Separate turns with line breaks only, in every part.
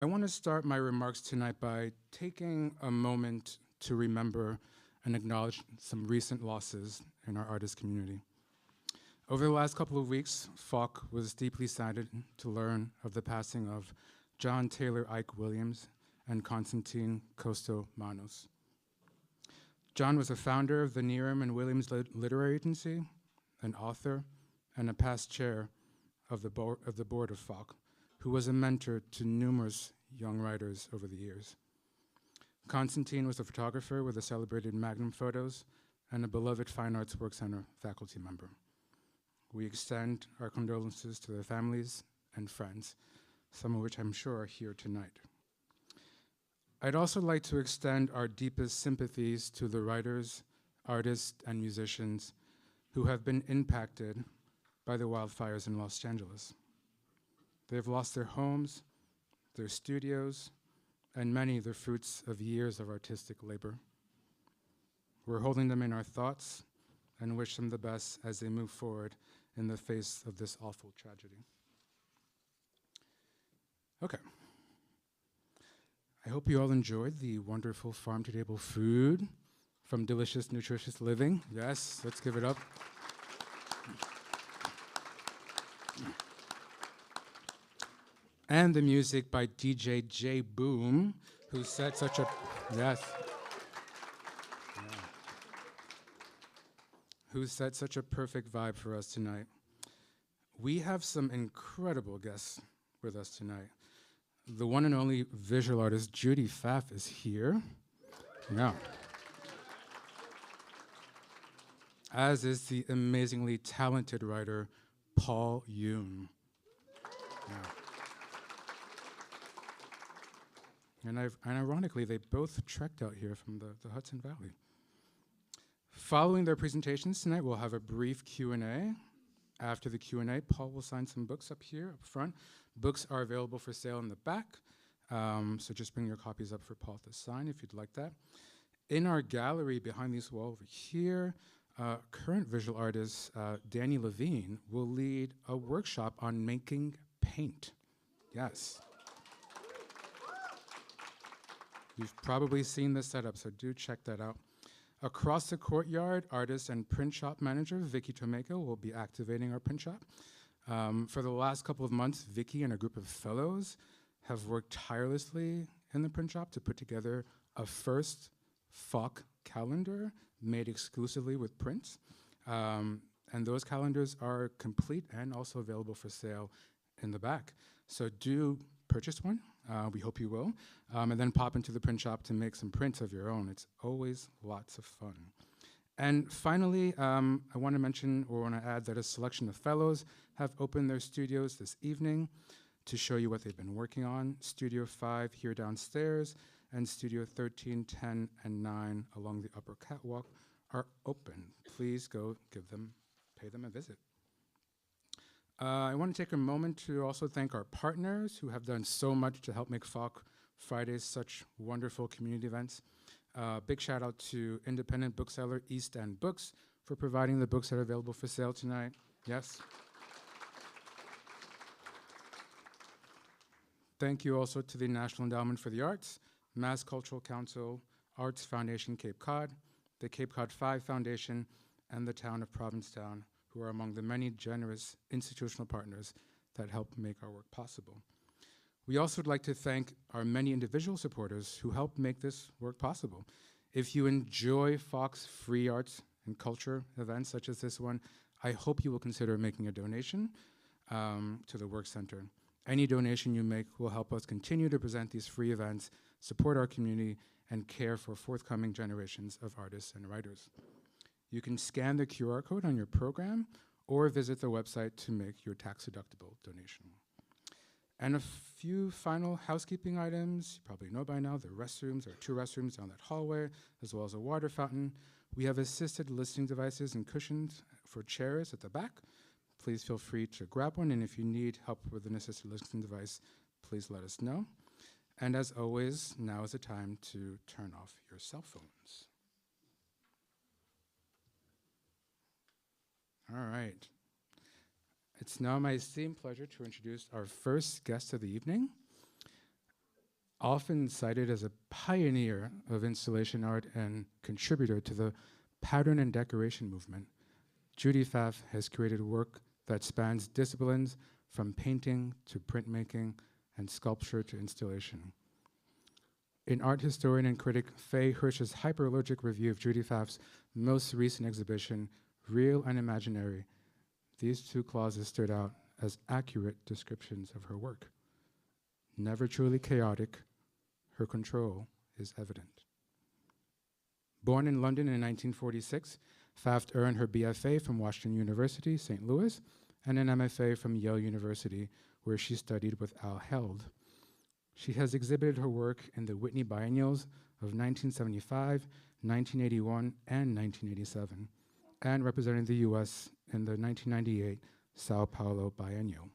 I want to start my remarks tonight by taking a moment to remember and acknowledge some recent losses in our artist community. Over the last couple of weeks, FAWC was deeply saddened to learn of the passing of John Taylor Ike Williams and Constantine Costo Manos. John was a founder of the Needham and Williams Literary Agency, an author, and a past chair of the board of FAWC, who was a mentor to numerous young writers over the years. Constantine was a photographer with the celebrated Magnum Photos and a beloved Fine Arts Work Center faculty member. We extend our condolences to their families and friends, some of which I'm sure are here tonight. I'd also like to extend our deepest sympathies to the writers, artists, and musicians who have been impacted by the wildfires in Los Angeles. They've lost their homes, their studios, and many the fruits of years of artistic labor. We're holding them in our thoughts and wish them the best as they move forward in the face of this awful tragedy. Okay. I hope you all enjoyed the wonderful farm-to-table food from Delicious Nutritious Living. Yes, let's give it up. And the music by DJ J Boom, who set such a, yes. Yeah. Who set such a perfect vibe for us tonight. We have some incredible guests with us tonight. The one and only visual artist, Judy Pfaff, is here. Yeah. As is the amazingly talented writer, Paul Yoon. Yeah. And ironically, they both trekked out here from the Hudson Valley. Following their presentations tonight, we'll have a brief Q&A. After the Q&A, Paul will sign some books up here, up front. Books are available for sale in the back, so just bring your copies up for Paul to sign if you'd like that. In our gallery behind this wall over here, current visual artist Danny Levine will lead a workshop on making paint. Yes. You've probably seen this setup, so do check that out. Across the courtyard, artist and print shop manager Vicky Tomeko will be activating our print shop. For the last couple of months, Vicky and a group of fellows have worked tirelessly in the print shop to put together a first FAWC calendar made exclusively with prints. And those calendars are complete and also available for sale in the back. So do purchase one. We hope you will. And then pop into the print shop to make some prints of your own. It's always lots of fun. And finally, I want to mention or want to add that a selection of fellows have opened their studios this evening to show you what they've been working on. Studio 5 here downstairs and Studio 13, 10, and 9 along the upper catwalk are open. Please go pay them a visit. I want to take a moment to also thank our partners who have done so much to help make FAWC Fridays such wonderful community events. Big shout out to independent bookseller East End Books for providing the books that are available for sale tonight. Yes. Thank you also to the National Endowment for the Arts, Mass Cultural Council, Arts Foundation Cape Cod, the Cape Cod 5 Foundation, and the town of Provincetown, who are among the many generous institutional partners that help make our work possible. We also would like to thank our many individual supporters who help make this work possible. If you enjoy FAWC's free arts and culture events such as this one, I hope you will consider making a donation to the Work Center. Any donation you make will help us continue to present these free events, support our community, and care for forthcoming generations of artists and writers. You can scan the QR code on your program or visit the website to make your tax-deductible donation. And a few final housekeeping items. You probably know by now the restrooms, there are 2 restrooms down that hallway, as well as a water fountain. We have assisted listening devices and cushions for chairs at the back. Please feel free to grab one, and if you need help with an assisted listening device, please let us know. And as always, now is the time to turn off your cell phones. All right. It's now my esteemed pleasure to introduce our first guest of the evening. Often cited as a pioneer of installation art and contributor to the pattern and decoration movement, Judy Pfaff has created work that spans disciplines from painting to printmaking and sculpture to installation. In art historian and critic Faye Hirsch's hyperallergic review of Judy Pfaff's most recent exhibition, Real and Imaginary, these two clauses stood out as accurate descriptions of her work. Never truly chaotic, her control is evident. Born in London in 1946, Pfaff earned her BFA from Washington University, St. Louis, and an MFA from Yale University, where she studied with Al Held. She has exhibited her work in the Whitney Biennials of 1975, 1981, and 1987, and represented the US in the 1998 Sao Paulo Bienal.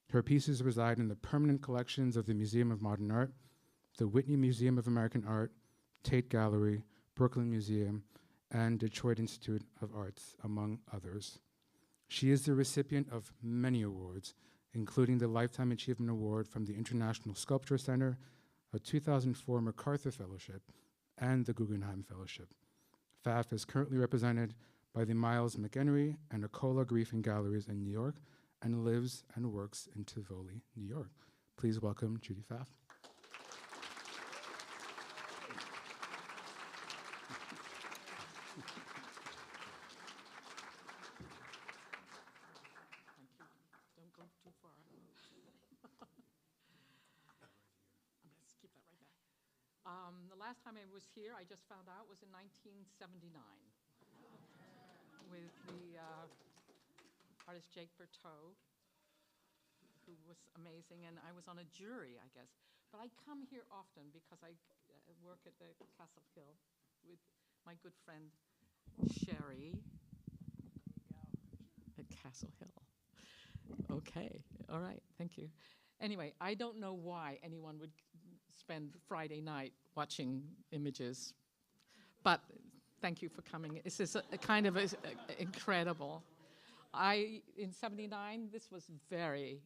Her pieces reside in the permanent collections of the Museum of Modern Art, the Whitney Museum of American Art, Tate Gallery, Brooklyn Museum, and Detroit Institute of Arts, among others. She is the recipient of many awards, including the Lifetime Achievement Award from the International Sculpture Center, a 2004 MacArthur Fellowship, and the Guggenheim Fellowship. Pfaff is currently represented by the Miles McHenry and Nicola Griffin Galleries in New York, and lives and works in Tivoli, New York. Please welcome Judy Pfaff.
The last time I was here, I just found out, was in 1979 with the artist Jake Berteau, who was amazing, and I was on a jury, I guess. But I come here often because I work at the Castle Hill with my good friend Sherry. At Castle Hill. Okay, all right, thank you. Anyway, I don't know why anyone would spend Friday night watching images, but thank you for coming. This is a kind of incredible. In '79, this was very,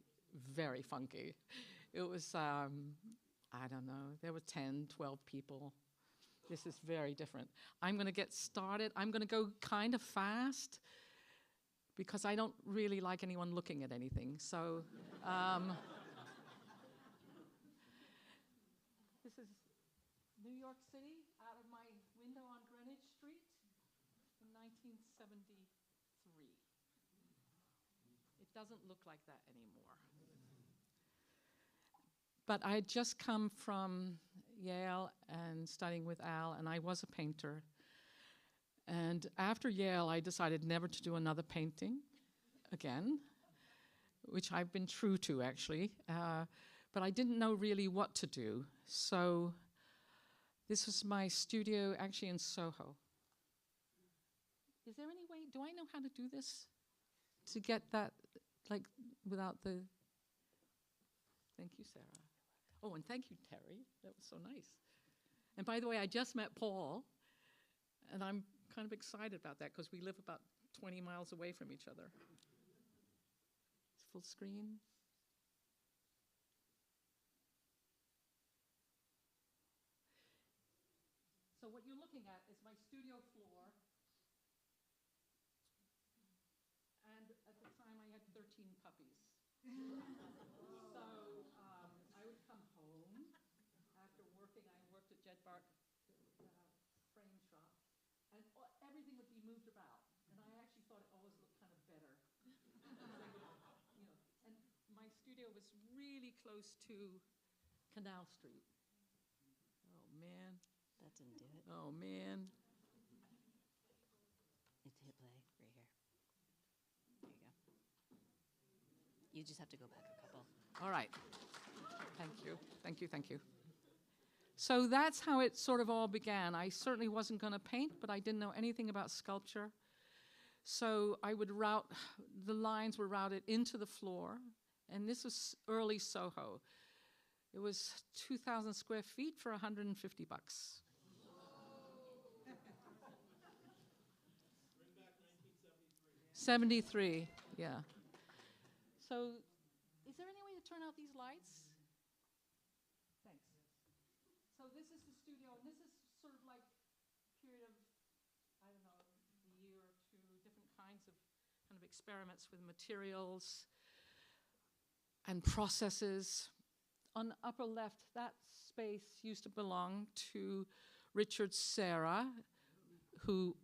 very funky. It was, I don't know, there were 10, 12 people. This is very different. I'm going to get started. I'm going to go kind of fast because I don't really like anyone looking at anything. So this is New York City out of my window on Greenwich Street in 1973. It doesn't look like that anymore. But I had just come from Yale and studying with Al, and I was a painter. And after Yale, I decided never to do another painting again, which I've been true to, actually. But I didn't know really what to do. So this was my studio, actually in Soho. Is there any way, do I know how to do this? To get that, like, without the... Thank you, Sarah. Oh, and thank you, Terry. That was so nice. And by the way, I just met Paul, and I'm kind of excited about that because we live about 20 miles away from each other. It's full screen. So what you're looking at is my studio floor. And at the time, I had 13 puppies. So I would come home after working. I worked at Jed Bart frame shop, and everything would be moved about. And I actually thought it always looked kind of better. And my studio was really close to Canal Street. Oh man.
That didn't do it.
Oh man.
Need to hit play right here. There you go. You just have to go back a couple.
All right. Thank you. Thank you. Thank you. So that's how it sort of all began. I certainly wasn't going to paint, but I didn't know anything about sculpture. So I would the lines were routed into the floor, and this was early Soho. It was 2,000 square feet for $150. 73, yeah. So, is there any way to turn out these lights? Thanks. So this is the studio, and this is sort of like period of, I don't know, a year or two, different kinds of kind of experiments with materials and processes. On the upper left, that space used to belong to Richard Serra, who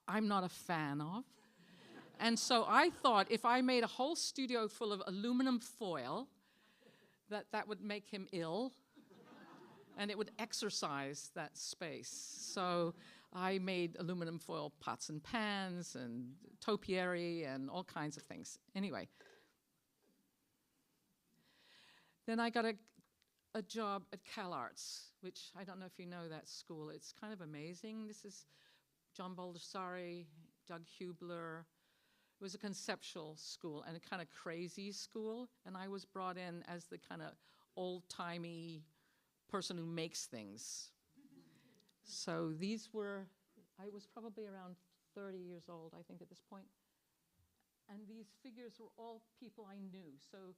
I'm not a fan of. And so I thought if I made a whole studio full of aluminum foil, that would make him ill, and it would exercise that space. So I made aluminum foil pots and pans and topiary and all kinds of things. Anyway. Then I got a job at CalArts, which I don't know if you know that school. It's kind of amazing. This is John Baldessari, Doug Hubler. It was a conceptual school and a kind of crazy school. And I was brought in as the kind of old-timey person who makes things. So these were, I was probably around 30 years old, I think, at this point. And these figures were all people I knew. So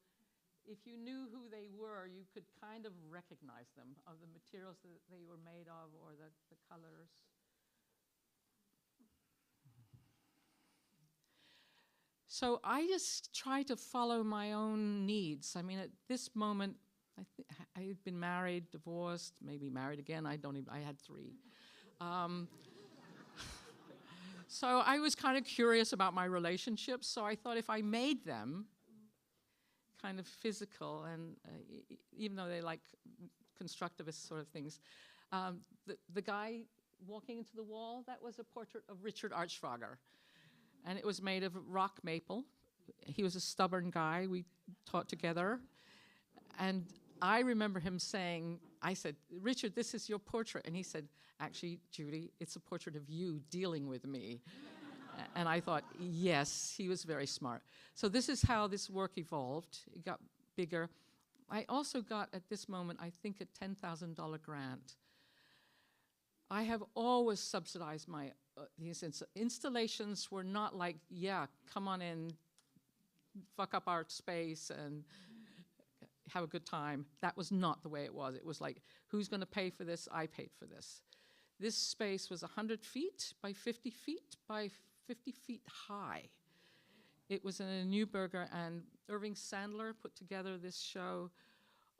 if you knew who they were, you could kind of recognize them, of the materials that they were made of or the colors. So I just try to follow my own needs. I mean, at this moment, I had been married, divorced, maybe married again. I had 3. So I was kind of curious about my relationships. So I thought if I made them kind of physical, and even though they like constructivist sort of things, the guy walking into the wall, that was a portrait of Richard Archfrager. And it was made of rock maple. He was a stubborn guy. We taught together. And I remember him saying, I said, Richard, this is your portrait. And he said, actually, Judy, it's a portrait of you dealing with me. And I thought, yes, he was very smart. So this is how this work evolved. It got bigger. I also got, at this moment, I think, a $10,000 grant. I have always subsidized my these installations were not like, yeah, come on in, fuck up our space and have a good time. That was not the way it was. It was like, who's going to pay for this? I paid for this. This space was 100 feet by 50 feet by 50 feet high. It was in a Neuberger, and Irving Sandler put together this show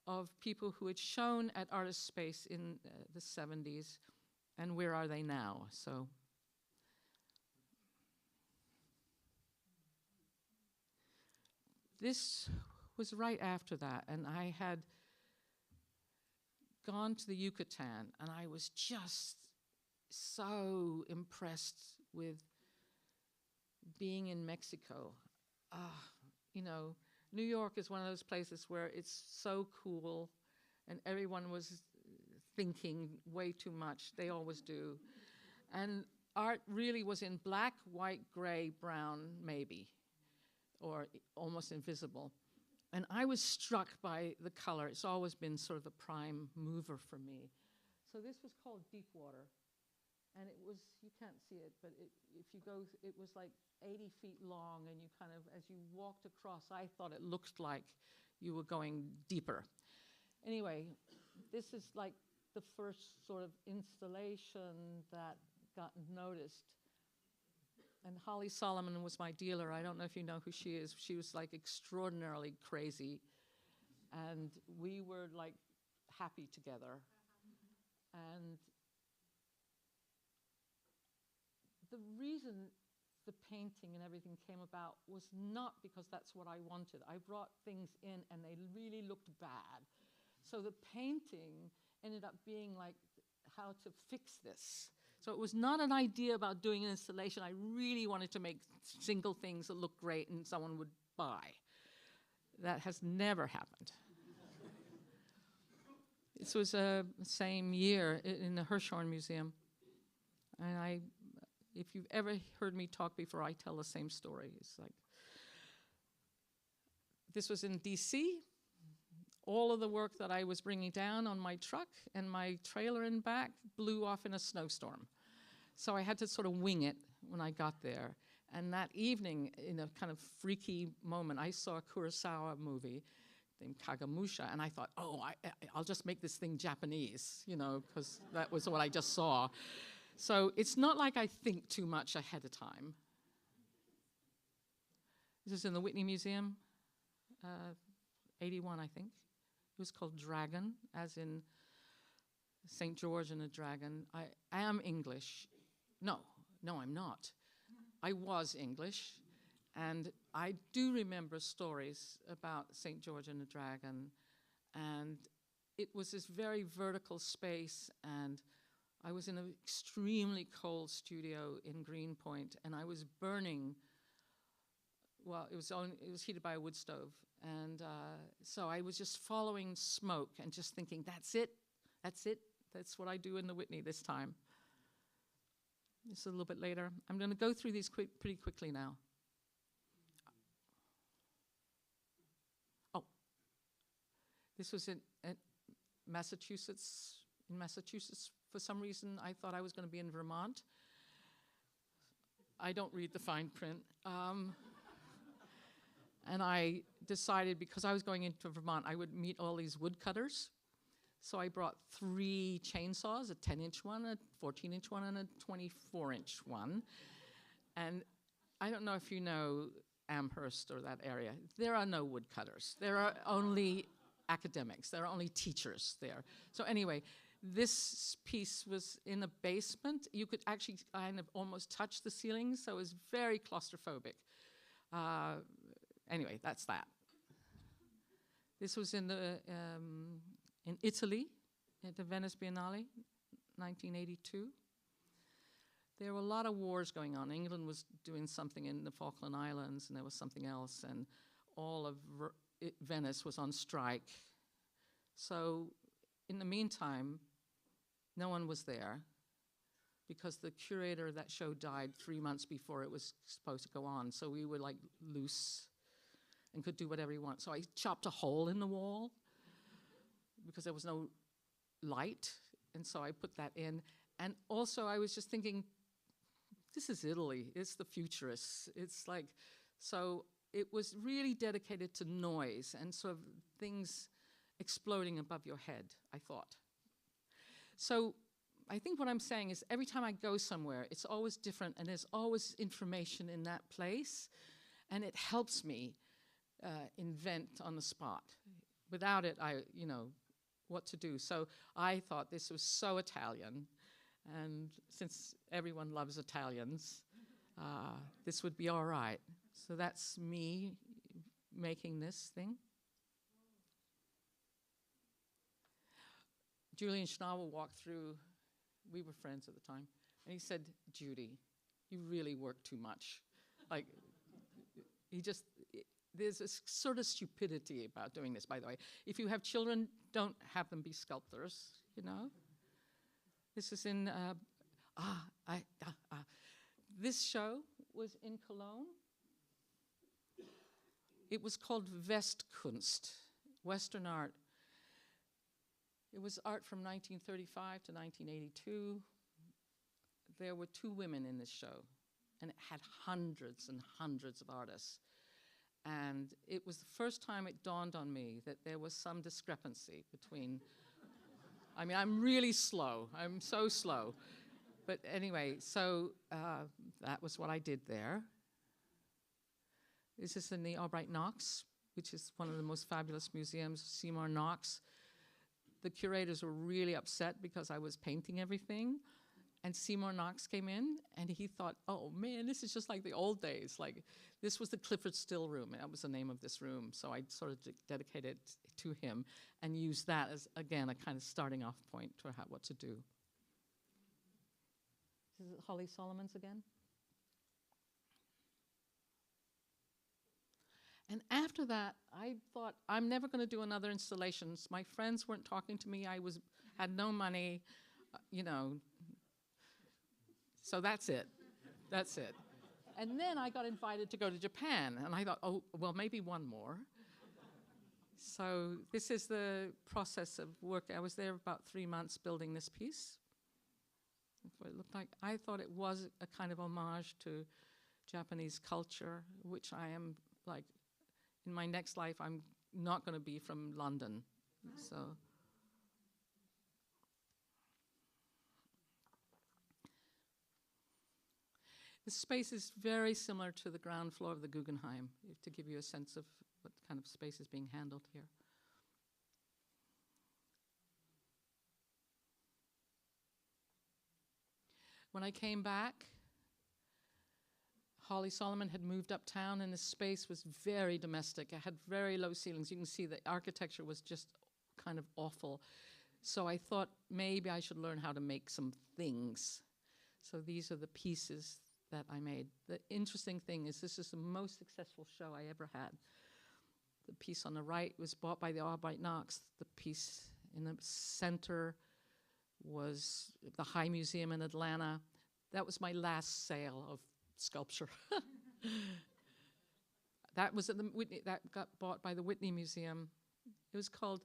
of people who had shown at Artist Space in the 70s, and where are they now? So. This was right after that, and I had gone to the Yucatan, and I was just so impressed with being in Mexico. You know, New York is one of those places where it's so cool, and everyone was thinking way too much. They always do. And art really was in black, white, gray, brown, maybe, or almost invisible. And I was struck by the color. It's always been sort of the prime mover for me. So this was called Deep Water. And it was, you can't see it, but if you go, it was like 80 feet long, and you kind of, as you walked across, I thought it looked like you were going deeper. Anyway, this is like the first sort of installation that got noticed. And Holly Solomon was my dealer. I don't know if you know who she is. She was like extraordinarily crazy. And we were like happy together. And the reason the painting and everything came about was not because that's what I wanted. I brought things in and they really looked bad. So the painting ended up being like how to fix this. So it was not an idea about doing an installation. I really wanted to make single things that look great and someone would buy. That has never happened. This was the same year in the Hirshhorn Museum. And if you've ever heard me talk before, I tell the same story. It's like, this was in DC. All of the work that I was bringing down on my truck and my trailer in back blew off in a snowstorm. So I had to sort of wing it when I got there. And that evening, in a kind of freaky moment, I saw a Kurosawa movie named Kagamusha, and I thought, oh, I'll just make this thing Japanese, you know, because that was what I just saw. So it's not like I think too much ahead of time. This is in the Whitney Museum, 81, I think. It was called Dragon, as in St. George and a dragon. I am English. No, I'm not. I was English, and I do remember stories about St. George and the dragon, and it was this very vertical space, and I was in an extremely cold studio in Greenpoint, and I was burning. Well, it was heated by a wood stove, and so I was just following smoke and just thinking, that's it, that's what I do in the Whitney this time. This is a little bit later. I'm going to go through these pretty quickly now. Oh, this was in Massachusetts. In Massachusetts, for some reason, I thought I was going to be in Vermont. I don't read the fine print. And I decided, because I was going into Vermont, I would meet all these woodcutters. So I brought 3 chainsaws, a 10-inch one, a 14-inch one, and a 24-inch one. And I don't know if you know Amherst or that area. There are no woodcutters. There are only academics. There are only teachers there. So anyway, this piece was in a basement. You could actually kind of almost touch the ceiling, so it was very claustrophobic. Anyway, that's that. This was in Italy, at the Venice Biennale, 1982. There were a lot of wars going on. England was doing something in the Falkland Islands, and there was something else, and all of Venice was on strike. So in the meantime, no one was there, because the curator of that show died 3 months before it was supposed to go on. So we were like loose and could do whatever we want. So I chopped a hole in the wall because there was no light, and so I put that in. And also I was just thinking, this is Italy, it's the futurists. It's like, so it was really dedicated to noise and sort of things exploding above your head, I thought. So I think what I'm saying is every time I go somewhere, it's always different, and there's always information in that place, and it helps me invent on the spot. Without it, what to do. So I thought this was so Italian, and since everyone loves Italians, this would be all right. So that's me making this thing. Julian Schnabel walked through, we were friends at the time, and he said, Judy, you really work too much. Like, there's a sort of stupidity about doing this, by the way. If you have children, don't have them be sculptors, you know? This is in, this show was in Cologne. It was called Westkunst, Western art. It was art from 1935 to 1982. There were 2 women in this show, and it had hundreds and hundreds of artists. And it was the first time it dawned on me that there was some discrepancy between, I mean, I'm really slow. I'm so slow. But anyway, so that was what I did there. This is in the Albright Knox, which is one of the most fabulous museums, Seymour Knox. The curators were really upset because I was painting everything. And Seymour Knox came in, and he thought, oh man, this is just like the old days. Like, this was the Clifford Still room. That was the name of this room. So I sort of dedicated it to him and used that as, again, a kind of starting off point to what to do. This is Holly Solomons again. And after that, I thought, I'm never going to do another installation. My friends weren't talking to me. I had no money, you know. So that's it. That's it. And then I got invited to go to Japan, and I thought, oh, well, maybe one more. So this is the process of work. I was there about 3 months building this piece. That's what it looked like. I thought it was a kind of homage to Japanese culture, which I am, like, in my next life, I'm not going to be from London. So the space is very similar to the ground floor of the Guggenheim, to give you a sense of what kind of space is being handled here. When I came back, Holly Solomon had moved uptown, and the space was very domestic. It had very low ceilings. You can see the architecture was just kind of awful. So I thought maybe I should learn how to make some things. So these are the pieces that I made. The interesting thing is this is the most successful show I ever had. The piece on the right was bought by the Albright Knox. The piece in the center was the High Museum in Atlanta. That was my last sale of sculpture. That was at the Whitney, that got bought by the Whitney Museum. It was called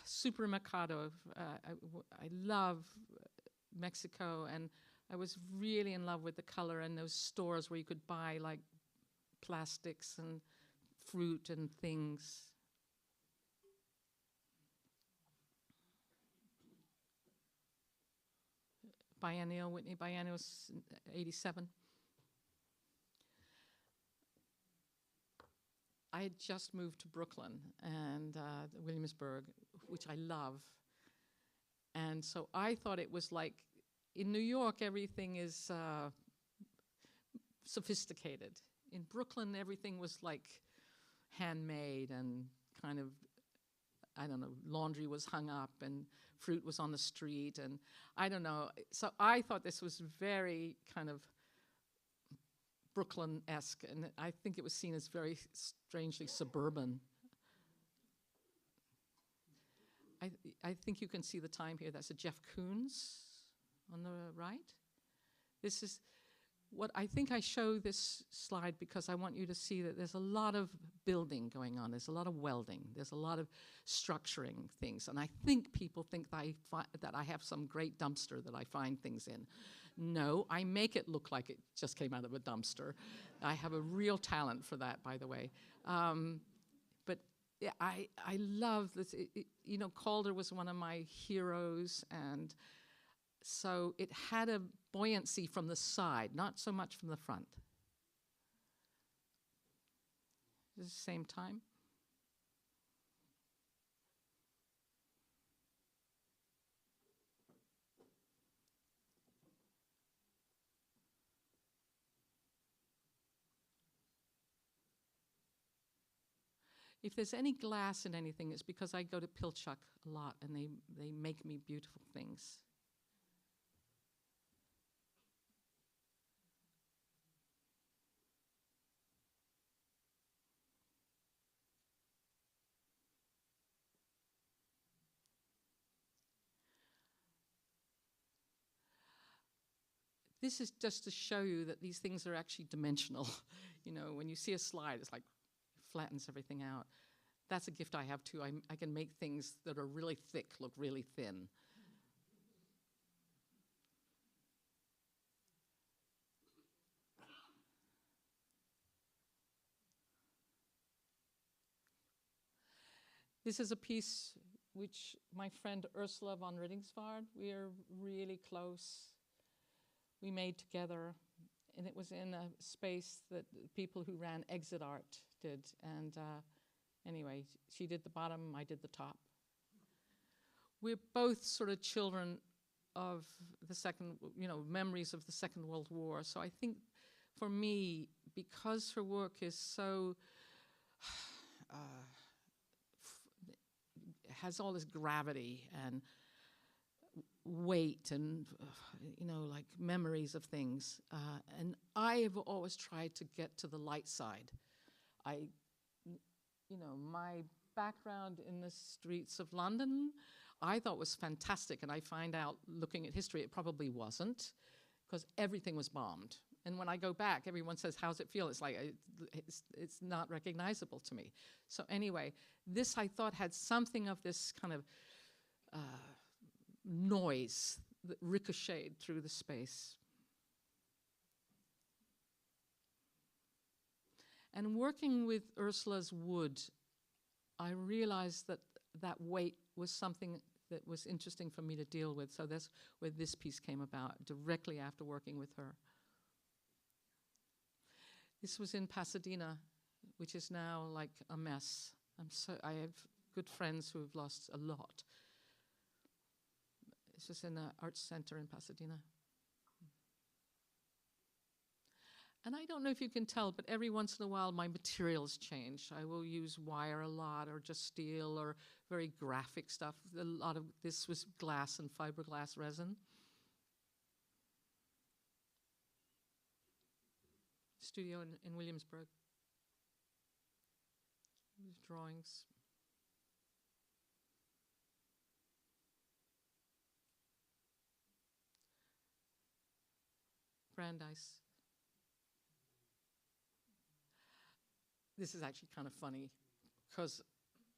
Supermercado. I love Mexico, and I was really in love with the color and those stores where you could buy like plastics and fruit and things. Biennial, Whitney Biennials, 87. I had just moved to Brooklyn and Williamsburg, which I love. And so I thought it was like, in New York, everything is sophisticated. In Brooklyn, everything was like handmade and kind of, I don't know, laundry was hung up and fruit was on the street, and I don't know. So I thought this was very kind of Brooklyn-esque, and I think it was seen as very strangely suburban. I think you can see the time here. That's a Jeff Koons on the right. This is what I think I show this slide because I want you to see that there's a lot of building going on. There's a lot of welding. There's a lot of structuring things. And I think people think that I have some great dumpster that I find things in. No, I make it look like it just came out of a dumpster. I have a real talent for that, by the way. But yeah, I love this. You know, Calder was one of my heroes, and so it had a buoyancy from the side, not so much from the front. Is it the same time? If there's any glass in anything, it's because I go to Pilchuck a lot, and they make me beautiful things. This is just to show you that these things are actually dimensional. You know, when you see a slide, it's like flattens everything out. That's a gift I have too. I can make things that are really thick look really thin. This is a piece which my friend Ursula von Riddingsvard, we are really close. We made together, and it was in a space that people who ran Exit Art did. And anyway, she did the bottom, I did the top. We're both sort of children of the second, you know, memories of the Second World War. So I think for me, because her work is so, has all this gravity and weight and, you know, like memories of things. And I have always tried to get to the light side. You know, my background in the streets of London, I thought was fantastic. And I find out, looking at history, it probably wasn't, because everything was bombed. And when I go back, everyone says, how's it feel? It's like, it's not recognizable to me. So anyway, this I thought had something of this kind of noise that ricocheted through the space. And working with Ursula's wood, I realized that that weight was something that was interesting for me to deal with. So that's where this piece came about, directly after working with her. This was in Pasadena, which is now like a mess. I have good friends who have lost a lot. This was in the Arts Center in Pasadena. And I don't know if you can tell, but every once in a while my materials change. I will use wire a lot, or just steel, or very graphic stuff. A lot of this was glass and fiberglass resin. Studio in Williamsburg. These drawings. Brandeis. This is actually kind of funny, because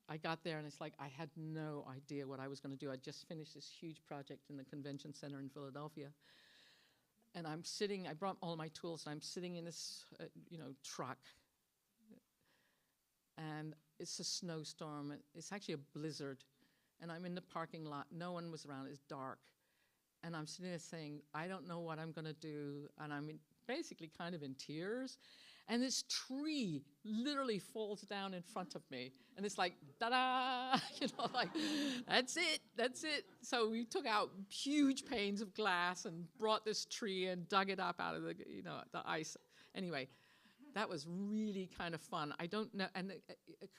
I got there and it's like I had no idea what I was going to do. I just finished this huge project in the convention center in Philadelphia. And I'm sitting, I brought all my tools, and I'm sitting in this, truck. And it's a snowstorm. It's actually a blizzard. And I'm in the parking lot. No one was around. It's dark. And I'm sitting there saying, I don't know what I'm going to do. And I'm basically kind of in tears. And this tree literally falls down in front of me. And it's like, ta-da! Like, that's it, that's it. So we took out huge panes of glass and brought this tree and dug it up out of the ice. Anyway, that was really kind of fun. I don't know, and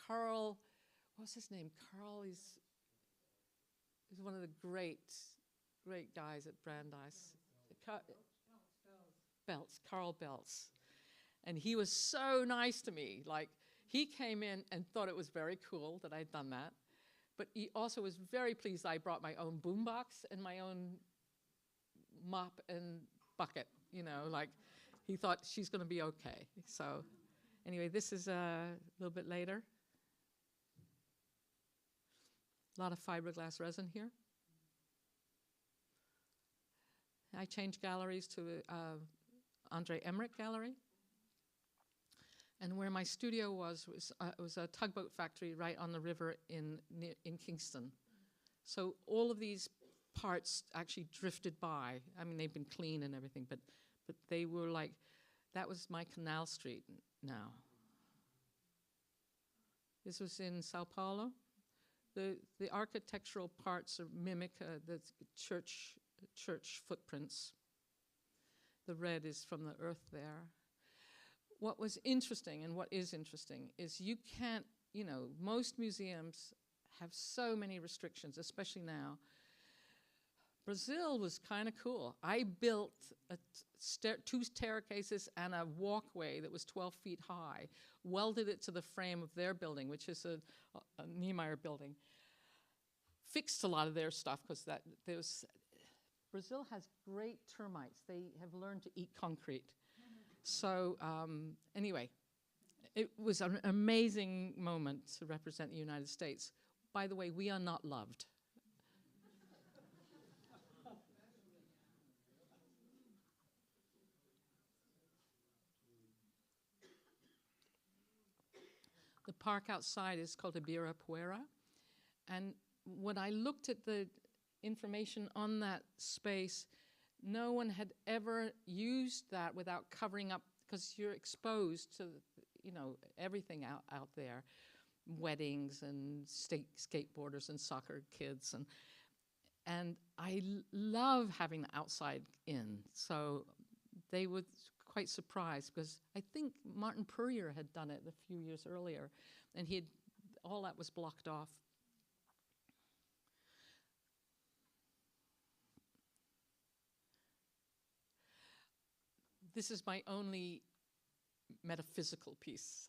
Carl, what's his name? Carl is one of the great guys at Brandeis. Carl Belts. And he was so nice to me. Like, he came in and thought it was very cool that I'd done that. But he also was very pleased I brought my own boombox and my own mop and bucket, like he thought she's going to be okay. So anyway, this is a little bit later. A lot of fiberglass resin here. I changed galleries to Andre Emmerich Gallery. And where my studio was a tugboat factory right on the river in Kingston. So all of these parts actually drifted by. I mean, they've been clean and everything, but they were like, that was my Canal Street now. This was in Sao Paulo. The architectural parts mimic the church footprints. The red is from the earth there. What was interesting, and what is interesting, is you can't, most museums have so many restrictions, especially now. Brazil was kind of cool. I built two staircases and a walkway that was 12 feet high, welded it to the frame of their building, which is a Niemeyer building. Fixed a lot of their stuff, because Brazil has great termites. They have learned to eat concrete. So anyway, it was an amazing moment to represent the United States. By the way, we are not loved. The park outside is called Ibirapuera. And when I looked at the information on that space, no one had ever used that without covering up, because you're exposed to, everything out there, weddings and skateboarders and soccer kids, and I love having the outside in. So they were quite surprised, because I think Martin Puryear had done it a few years earlier, and all that was blocked off. This is my only metaphysical piece.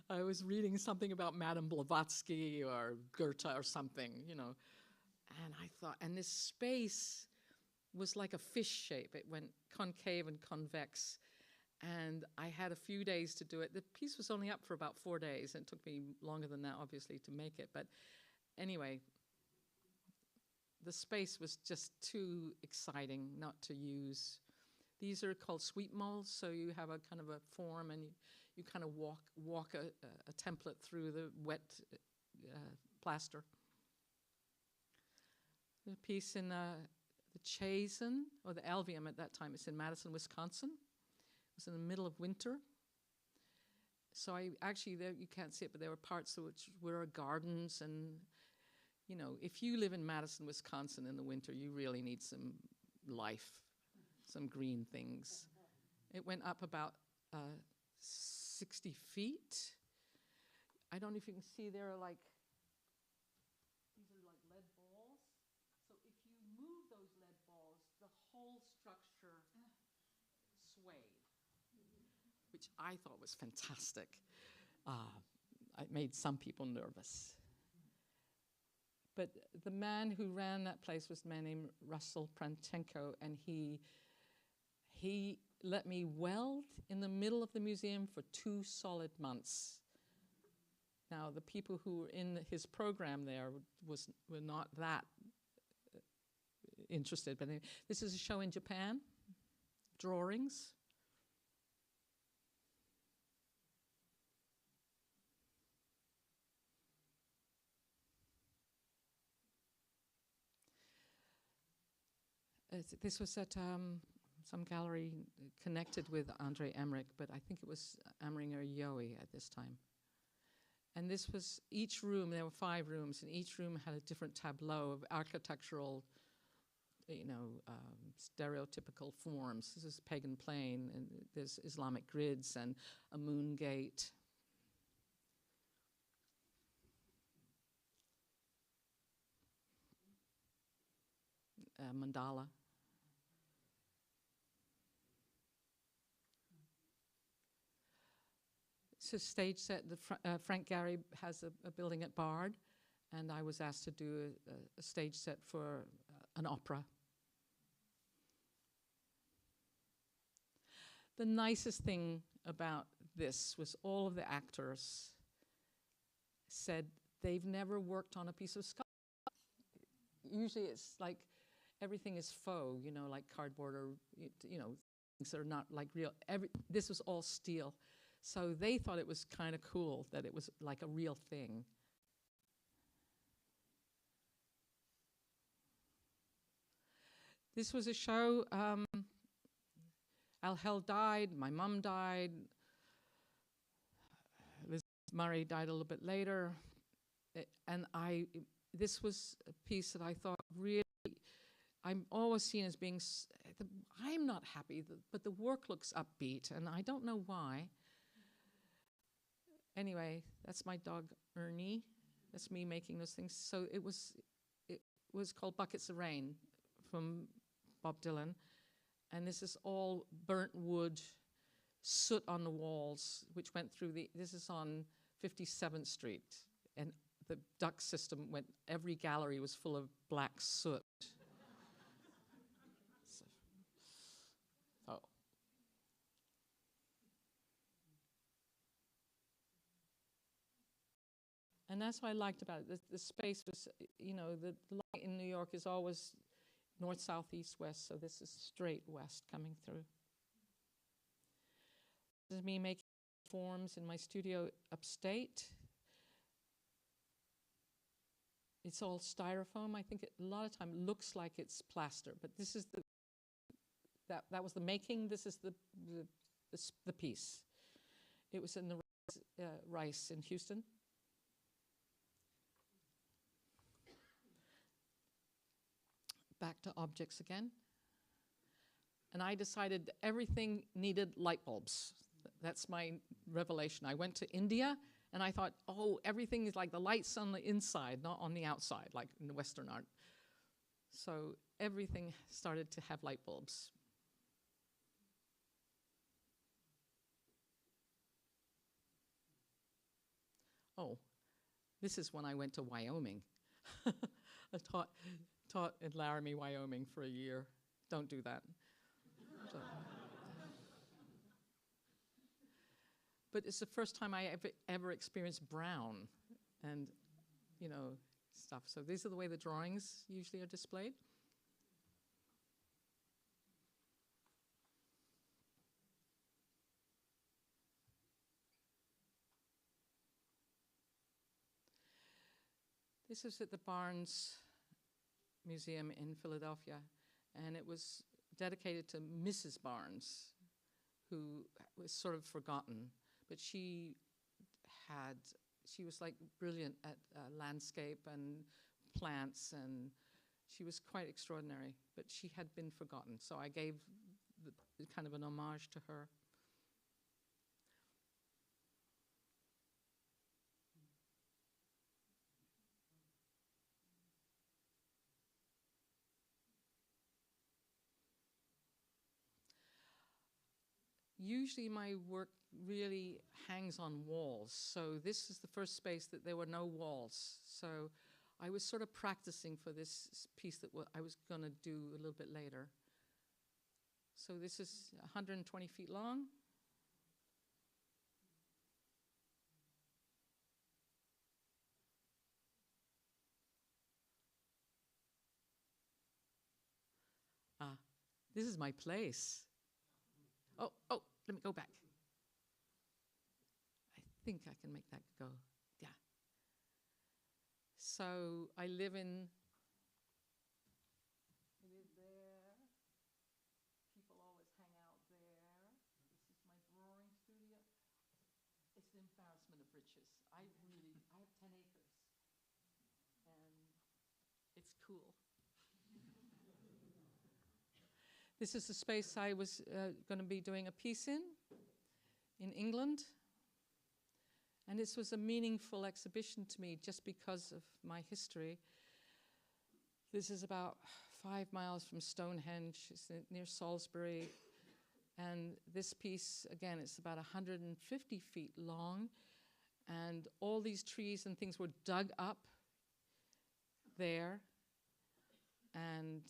I was reading something about Madame Blavatsky or Goethe or something, and I thought, and this space was like a fish shape. It went concave and convex, and I had a few days to do it. The piece was only up for about 4 days, and it took me longer than that, obviously, to make it. But anyway, the space was just too exciting not to use. These are called sweep molds, so you have a kind of a form, and you kind of walk a template through the wet plaster. There's a piece in the Chazen, or the Alveum at that time. It's in Madison, Wisconsin. It was in the middle of winter. So I actually, there, you can't see it, but there were parts which were gardens. And, you know, if you live in Madison, Wisconsin in the winter, you really need some life, some green things. It went up about 60 feet. I don't know if you can see, there are like, these are like lead balls. So if you move those lead balls, the whole structure swayed, which I thought was fantastic. It made some people nervous. But the man who ran that place was a man named Russell Prantenko, and he let me weld in the middle of the museum for 2 solid months. Now, the people who were in his program there were not that interested. But anyway, this is a show in Japan, drawings. This was at some gallery connected with Andre Emmerich, but I think it was Amringer Yoi at this time. And this was each room, there were 5 rooms, and each room had a different tableau of architectural, you know, stereotypical forms. This is Pagan Plain, and there's Islamic grids and a moon gate. Mandala. It's a stage set. Frank Gehry has a building at Bard, and I was asked to do a stage set for an opera. The nicest thing about this was all of the actors said they've never worked on a piece of sculpture. Usually it's like everything is faux, you know, like cardboard or, you know, things that are not like real. This was all steel. So they thought it was kind of cool that it was like a real thing. This was a show, Al Hell died, my mom died, Liz Murray died a little bit later, and this was a piece that I thought really, I'm always seen as being, I'm not happy, but the work looks upbeat, and I don't know why. Anyway, that's my dog Ernie. That's me making those things. So it was called Buckets of Rain from Bob Dylan, and this is all burnt wood, soot on the walls, which went through this is on 57th Street, and the duct system went, every gallery was full of black soot. Oh. And that's what I liked about it. The space was, you know, the light in New York is always north, south, east, west, so this is straight west coming through. This is me making forms in my studio upstate. It's all styrofoam. I think a lot of time looks like it's plaster, but this is that was the making. This is the piece. It was in the Rice in Houston. Back to objects again. And I decided everything needed light bulbs. That's my revelation. I went to India and I thought, oh, everything is like the lights on the inside, not on the outside, like in the Western art. So everything started to have light bulbs. Oh, this is when I went to Wyoming. I taught in Laramie, Wyoming for a year. Don't do that. So. But it's the first time I ever experienced brown and, you know, stuff. So these are the way the drawings usually are displayed. This is at the Barnes Museum in Philadelphia, and it was dedicated to Mrs. Barnes, who was sort of forgotten, but she was like brilliant at landscape and plants, and she was quite extraordinary, but she had been forgotten, so I gave kind of an homage to her. Usually my work really hangs on walls, so this is the first space that there were no walls. So I was sort of practicing for this piece that I was going to do a little bit later. So this is 120 feet long. This is my place. Oh, let me go back. I think I can make that go. Yeah. So I live there. People always hang out there. This is my drawing studio. It's an embarrassment of riches. I have 10 acres. And it's cool. This is the space I was going to be doing a piece in England. And this was a meaningful exhibition to me just because of my history. This is about 5 miles from Stonehenge. It's near Salisbury. And this piece, again, it's about 150 feet long. And all these trees and things were dug up there. And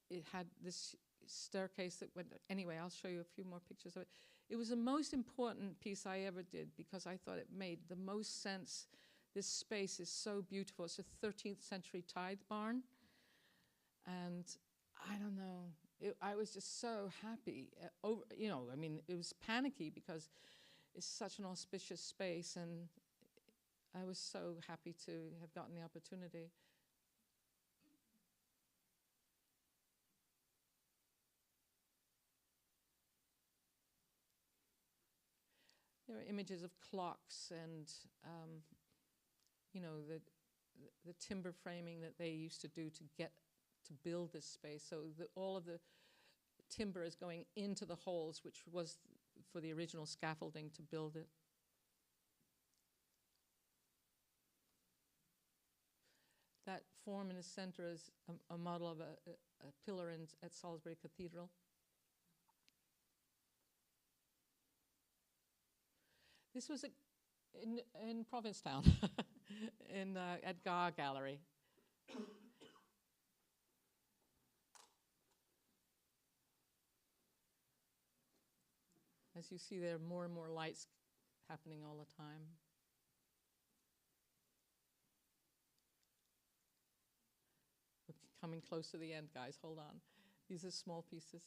it had this staircase that went, anyway, I'll show you a few more pictures of it. It was the most important piece I ever did because I thought it made the most sense. This space is so beautiful. It's a 13th century tithe barn. And I don't know, I was just so happy. It was panicky because it's such an auspicious space, and I was so happy to have gotten the opportunity. There are images of clocks and, the timber framing that they used to do to build this space. So all of the timber is going into the holes, which was for the original scaffolding to build it. That form in the center is a model of a pillar at Salisbury Cathedral. This was in Provincetown, at Tate Gallery. As you see, there are more and more lights happening all the time. We're coming close to the end, guys. Hold on. These are small pieces.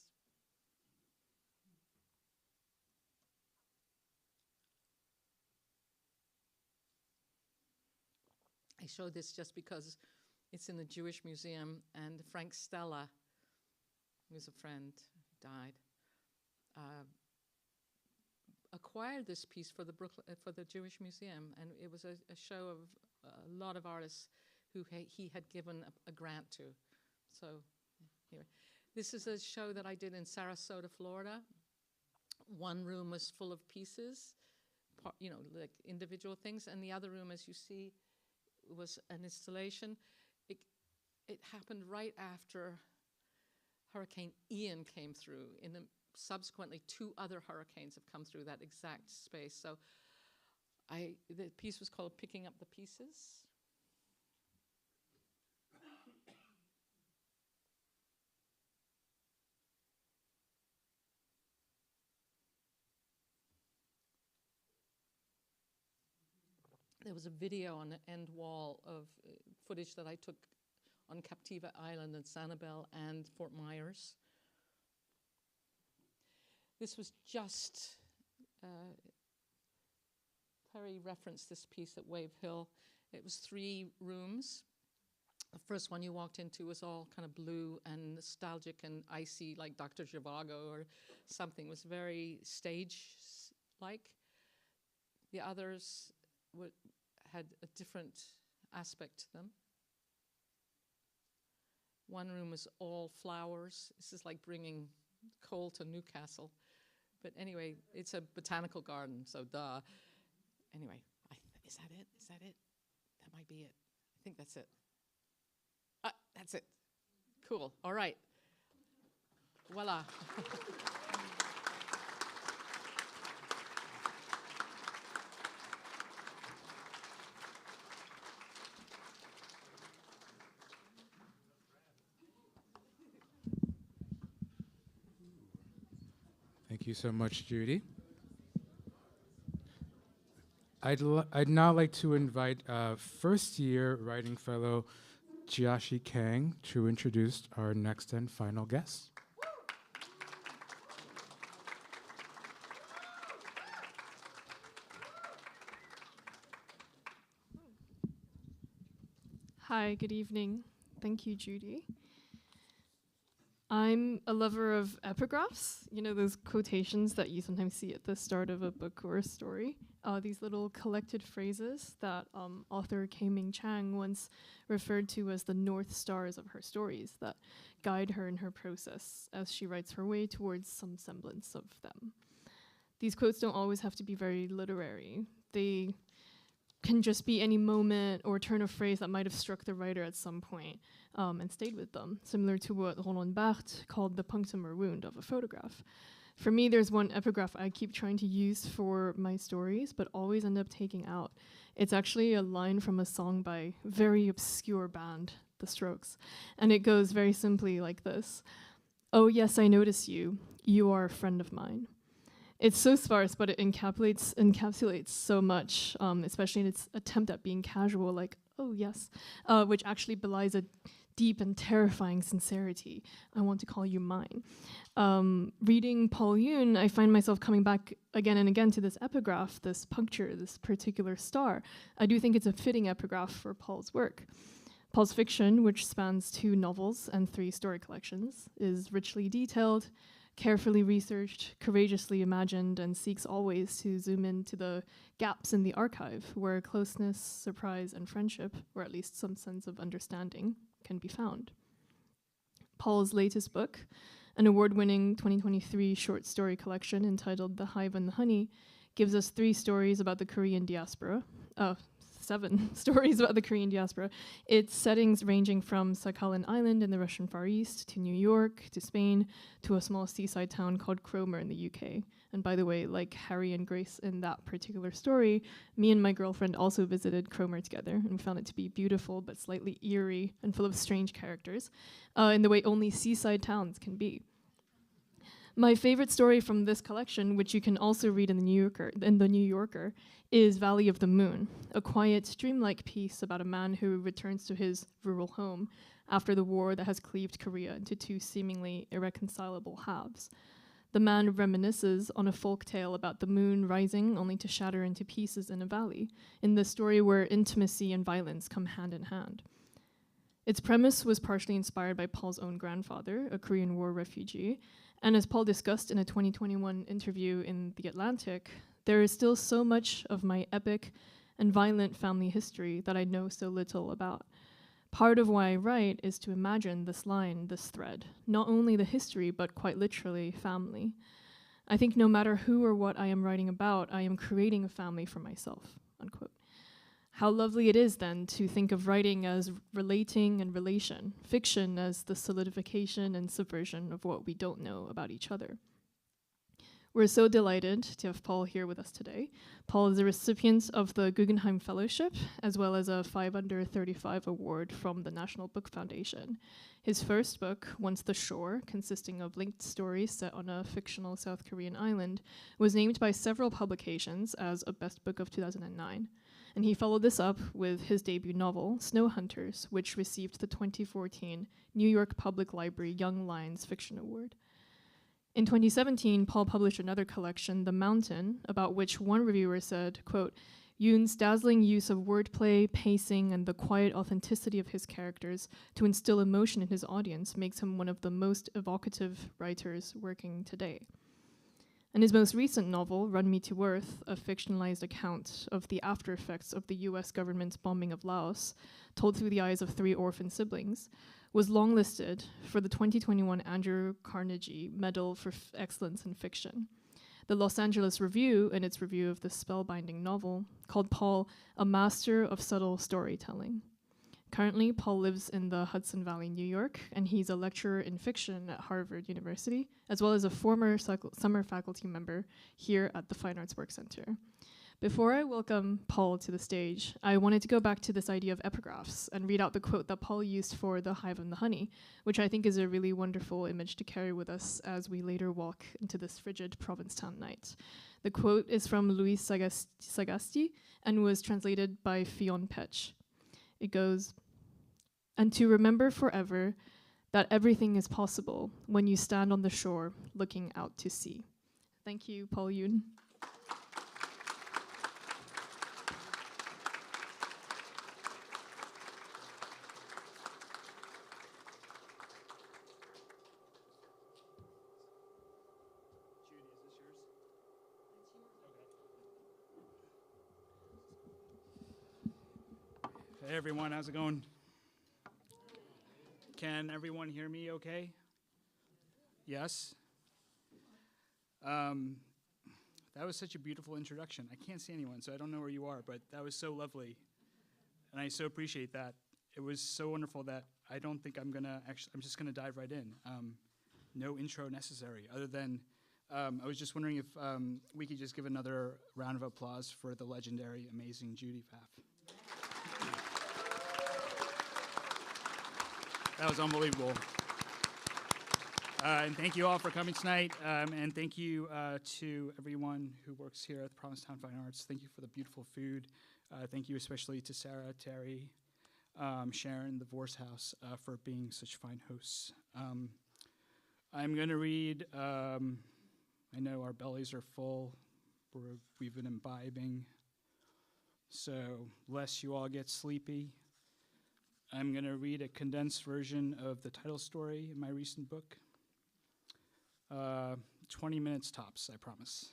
I show this just because it's in the Jewish Museum, and Frank Stella, who was a friend, died, acquired this piece for the Jewish Museum, and it was a show of a lot of artists who he had given a grant to. So, anyway, this is a show that I did in Sarasota, Florida. One room was full of pieces, like individual things, and the other room, as you see, was an installation. It happened right after Hurricane Ian came through. Subsequently, 2 other hurricanes have come through that exact space. So the piece was called Picking Up the Pieces. There was a video on the end wall of footage that I took on Captiva Island and Sanibel and Fort Myers. This was just Perry referenced this piece at Wave Hill. It was 3 rooms. The first one you walked into was all kind of blue and nostalgic and icy, like Dr. Zhivago or something. It was very stage-like. The others had a different aspect to them. One room was all flowers. This is like bringing coal to Newcastle. But anyway, it's a botanical garden, so duh. Anyway, is that it? Is that it? That might be it. I think that's it. That's it. Cool. All right. Voila.
Thank you so much, Judy. I'd now like to invite first-year writing fellow Jiaxi Kang to introduce our next and final guest.
Hi, good evening. Thank you, Judy. I'm a lover of epigraphs, you know, those quotations that you sometimes see at the start of a book or a story. These little collected phrases that author Ming Chang once referred to as the North Stars of her stories that guide her in her process as she writes her way towards some semblance of them. These quotes don't always have to be very literary. They can just be any moment or turn of phrase that might have struck the writer at some point and stayed with them, similar to what Roland Barthes called the punctum or wound of a photograph. For me, there's one epigraph I keep trying to use for my stories, but always end up taking out. It's actually a line from a song by a very obscure band, The Strokes, and it goes very simply like this. Oh yes, I notice you. You are a friend of mine. It's so sparse, but it encapsulates so much, especially in its attempt at being casual, like, oh yes, which actually belies a deep and terrifying sincerity. I want to call you mine. Reading Paul Yoon, I find myself coming back again and again to this epigraph, this puncture, this particular star. I do think it's a fitting epigraph for Paul's work. Paul's fiction, which spans 2 novels and 3 story collections, is richly detailed, carefully researched, courageously imagined, and seeks always to zoom into the gaps in the archive where closeness, surprise, and friendship, or at least some sense of understanding, can be found. Paul's latest book, an award-winning 2023 short story collection entitled The Hive and the Honey, gives us 3 stories about the Korean diaspora, 7 stories about the Korean diaspora. Its settings ranging from Sakhalin Island in the Russian Far East to New York to Spain to a small seaside town called Cromer in the UK. And by the way, like Harry and Grace in that particular story, me and my girlfriend also visited Cromer together and we found it to be beautiful but slightly eerie and full of strange characters in the way only seaside towns can be. My favorite story from this collection, which you can also read in the New Yorker, is Valley of the Moon, a quiet, dreamlike piece about a man who returns to his rural home after the war that has cleaved Korea into 2 seemingly irreconcilable halves. The man reminisces on a folk tale about the moon rising only to shatter into pieces in a valley, in the story where intimacy and violence come hand in hand. Its premise was partially inspired by Paul's own grandfather, a Korean War refugee, and as Paul discussed in a 2021 interview in The Atlantic, there is still so much of my epic and violent family history that I know so little about. Part of why I write is to imagine this line, this thread, not only the history, but quite literally family. I think no matter who or what I am writing about, I am creating a family for myself, unquote. How lovely it is then to think of writing as relating and relation, fiction as the solidification and subversion of what we don't know about each other. We're so delighted to have Paul here with us today. Paul is a recipient of the Guggenhiem Fellowship, as well as a 5 Under 35 award from the National Book Foundation. His first book, Once the Shore, consisting of linked stories set on a fictional South Korean island, was named by several publications as a best book of 2009. And he followed this up with his debut novel, Snow Hunters, which received the 2014 New York Public Library Young Lions Fiction Award. In 2017, Paul published another collection, The Mountain, about which one reviewer said, quote, Yoon's dazzling use of wordplay, pacing, and the quiet authenticity of his characters to instill emotion in his audience makes him one of the most evocative writers working today. In his most recent novel, Run Me to Earth, a fictionalized account of the after effects of the US government's bombing of Laos, told through the eyes of 3 orphan siblings, was longlisted for the 2021 Andrew Carnegie Medal for Excellence in Fiction. The Los Angeles Review, in its review of the spellbinding novel, called Paul a master of subtle storytelling. Currently, Paul lives in the Hudson Valley, New York, and he's a lecturer in fiction at Harvard University, as well as a former summer faculty member here at the Fine Arts Work Center. Before I welcome Paul to the stage, I wanted to go back to this idea of epigraphs and read out the quote that Paul used for The Hive and the Honey, which I think is a really wonderful image to carry with us as we later walk into this frigid Provincetown night. The quote is from Louis Sagasti and was translated by Fionn Petch. It goes, "And to remember forever that everything is possible when you stand on the shore looking out to sea." Thank you, Paul Yoon.
Hey everyone, how's it going? Can everyone hear me okay? Yes? That was such a beautiful introduction. I can't see anyone, so I don't know where you are, but that was so lovely. And I so appreciate that. It was so wonderful that I don't think I'm just gonna dive right in. No intro necessary, other than I was just wondering if we could just give another round of applause for the legendary, amazing Judy Pfaff. That was unbelievable. And thank you all for coming tonight. And thank you to everyone who works here at the Provincetown Fine Arts. Thank you for the beautiful food. Thank you especially to Sarah, Terry, Sharon, the Vorse House for being such fine hosts. I'm going to read, I know our bellies are full. We've been imbibing. So lest you all get sleepy, I'm going to read a condensed version of the title story in my recent book. 20 minutes tops, I promise.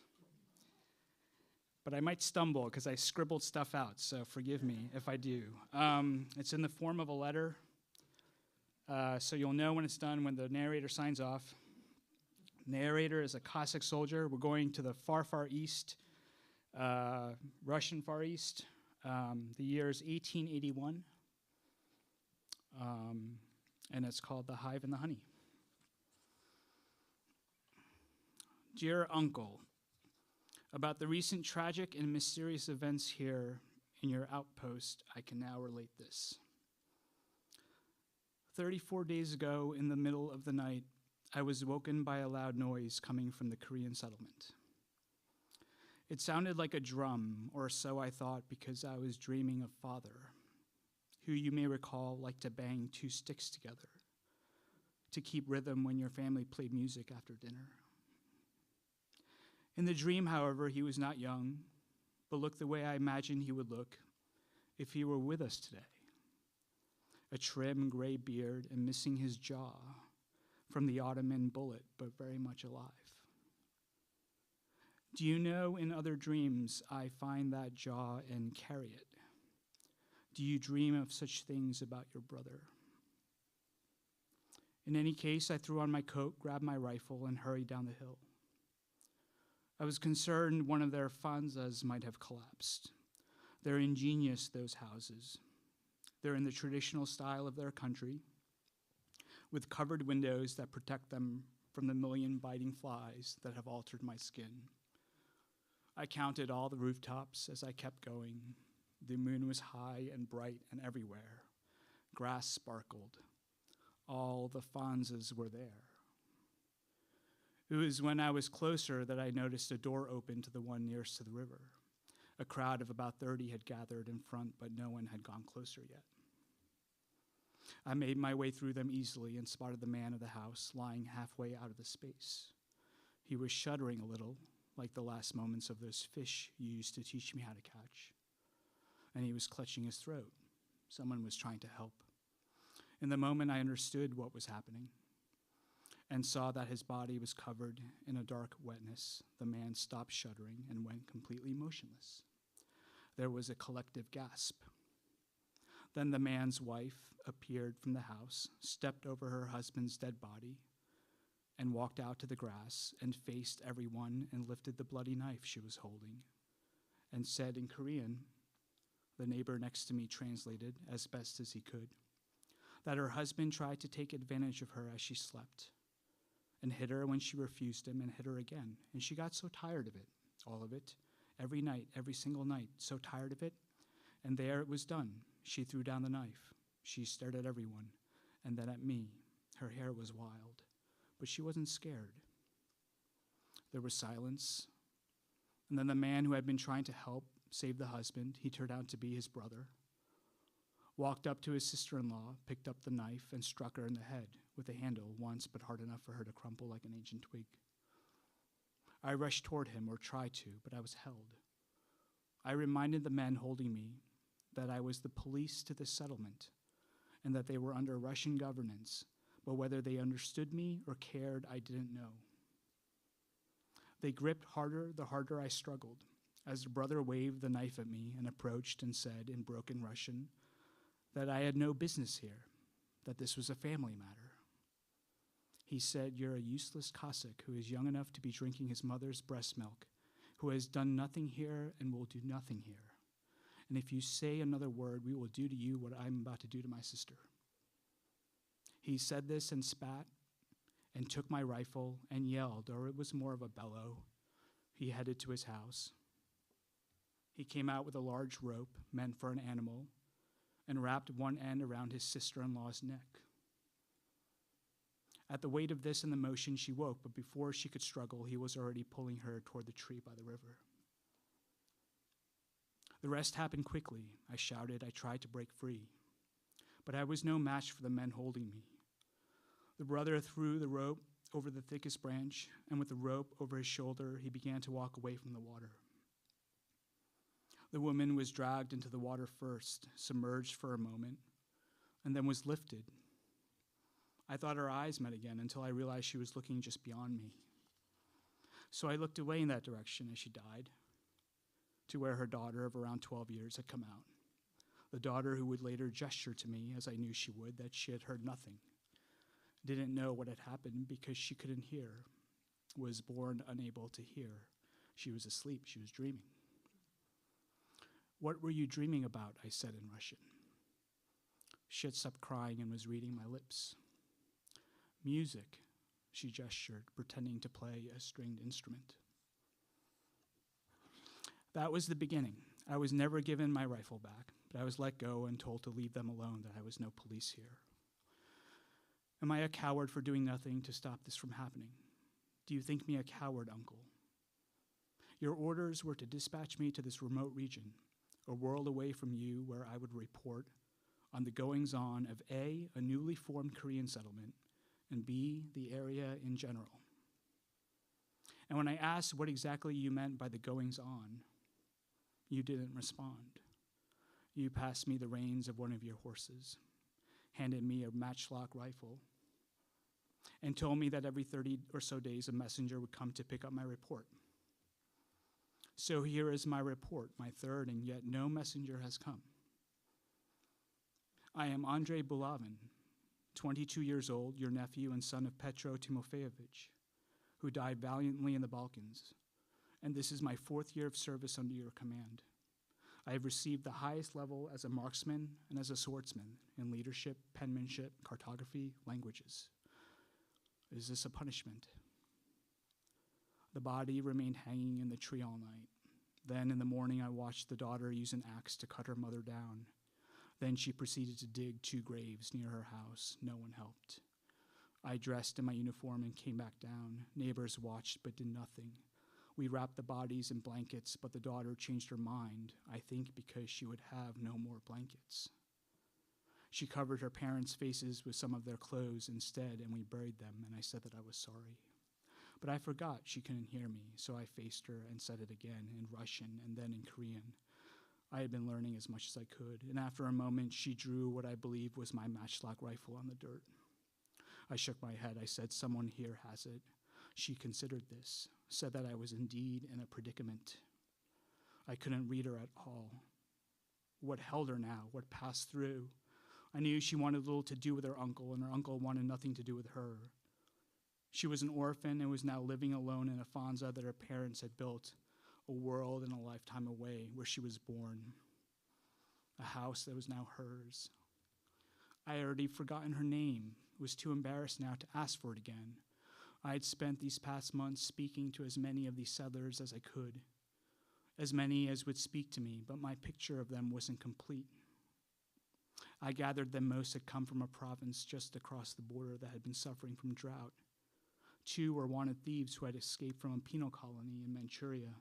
But I might stumble because I scribbled stuff out, so forgive me if I do. It's in the form of a letter, so you'll know when it's done when the narrator signs off. Narrator is a Cossack soldier. We're going to the far, far east, Russian Far East. The year is 1881. And it's called The Hive and the Honey. Dear Uncle, about the recent tragic and mysterious events here in your outpost, I can now relate this. 34 days ago, in the middle of the night, I was woken by a loud noise coming from the Korean settlement. It sounded like a drum, or so I thought, because I was dreaming of Father, who you may recall liked to bang 2 sticks together to keep rhythm when your family played music after dinner. In the dream, however, he was not young, but looked the way I imagined he would look if he were with us today. A trim gray beard and missing his jaw from the Ottoman bullet, but very much alive. Do you know in other dreams I find that jaw and carry it? Do you dream of such things about your brother? In any case, I threw on my coat, grabbed my rifle, and hurried down the hill. I was concerned one of their fanzas might have collapsed. They're ingenious, those houses. They're in the traditional style of their country, with covered windows that protect them from the million biting flies that have altered my skin. I counted all the rooftops as I kept going. The moon was high and bright and everywhere. Grass sparkled. All the fanzas were there. It was when I was closer that I noticed a door open to the one nearest to the river. A crowd of about 30 had gathered in front, but no one had gone closer yet. I made my way through them easily and spotted the man of the house lying halfway out of the space. He was shuddering a little, like the last moments of those fish you used to teach me how to catch. and he was clutching his throat. Someone was trying to help. In the moment, I understood what was happening and saw that his body was covered in a dark wetness. The man stopped shuddering and went completely motionless. There was a collective gasp. Then the man's wife appeared from the house, stepped over her husband's dead body, and walked out to the grass and faced everyone and lifted the bloody knife she was holding and said in Korean, the neighbor next to me translated as best as he could, that her husband tried to take advantage of her as she slept and hit her when she refused him and hit her again. And she got so tired of it, all of it, every night, every single night, so tired of it. And there it was done. She threw down the knife. She stared at everyone and then at me. Her hair was wild, but she wasn't scared. There was silence. And then the man who had been trying to help save the husband, he turned out to be his brother, walked up to his sister-in-law, picked up the knife, and struck her in the head with a handle once, but hard enough for her to crumple like an ancient twig. I rushed toward him, or tried to, but I was held. I reminded the men holding me that I was the police to the settlement and that they were under Russian governance, but whether they understood me or cared, I didn't know. They gripped harder the harder I struggled, as the brother waved the knife at me and approached and said in broken Russian that I had no business here, that this was a family matter. He said, "You're a useless Cossack who is young enough to be drinking his mother's breast milk, who has done nothing here and will do nothing here. And if you say another word, we will do to you what I'm about to do to my sister." He said this and spat and took my rifle and yelled, or it was more of a bellow. He headed to his house. He came out with a large rope meant for an animal and wrapped one end around his sister-in-law's neck. At the weight of this and the motion, she woke, but before she could struggle, he was already pulling her toward the tree by the river. The rest happened quickly. I shouted. I tried to break free, but I was no match for the men holding me. The brother threw the rope over the thickest branch, and with the rope over his shoulder, he began to walk away from the water. The woman was dragged into the water first, submerged for a moment, and then was lifted. I thought our eyes met again until I realized she was looking just beyond me. So I looked away in that direction as she died, to where her daughter of around 12 years had come out. The daughter who would later gesture to me, as I knew she would, that she had heard nothing, didn't know what had happened because she couldn't hear, was born unable to hear. She was asleep, she was dreaming. "What were you dreaming about?" I said in Russian. She had stopped crying and was reading my lips. "Music," she gestured, pretending to play a stringed instrument. That was the beginning. I was never given my rifle back, but I was let go and told to leave them alone, that I was no police here. Am I a coward for doing nothing to stop this from happening? Do you think me a coward, Uncle? Your orders were to dispatch me to this remote region, a world away from you, where I would report on the goings-on of A, a newly formed Korean settlement, and B, the area in general. And when I asked what exactly you meant by the goings-on, you didn't respond. You passed me the reins of one of your horses, handed me a matchlock rifle, and told me that every 30 or so days a messenger would come to pick up my report. So here is my report, my third, and yet no messenger has come. I am Andrei Bulavin, 22 years old, your nephew and son of Petro Timofeyevich, who died valiantly in the Balkans, and this is my 4th year of service under your command. I have received the highest level as a marksman and as a swordsman in leadership, penmanship, cartography, languages. Is this a punishment? The body remained hanging in the tree all night. Then in the morning, I watched the daughter use an axe to cut her mother down. Then she proceeded to dig 2 graves near her house. No one helped. I dressed in my uniform and came back down. Neighbors watched but did nothing. We wrapped the bodies in blankets, but the daughter changed her mind, I think because she would have no more blankets. She covered her parents' faces with some of their clothes instead, and we buried them, and I said that I was sorry. But I forgot she couldn't hear me, so I faced her and said it again in Russian and then in Korean. I had been learning as much as I could, and after a moment, she drew what I believe was my matchlock rifle on the dirt. I shook my head. I said, "Someone here has it." She considered this, said that I was indeed in a predicament. I couldn't read her at all. What held her now? What passed through? I knew she wanted little to do with her uncle, and her uncle wanted nothing to do with her. She was an orphan and was now living alone in a Fonza that her parents had built, a world and a lifetime away where she was born, a house that was now hers. I had already forgotten her name, was too embarrassed now to ask for it again. I had spent these past months speaking to as many of these settlers as I could, as many as would speak to me, but my picture of them wasn't complete. I gathered that most had come from a province just across the border that had been suffering from drought. 2 were wanted thieves who had escaped from a penal colony in Manchuria.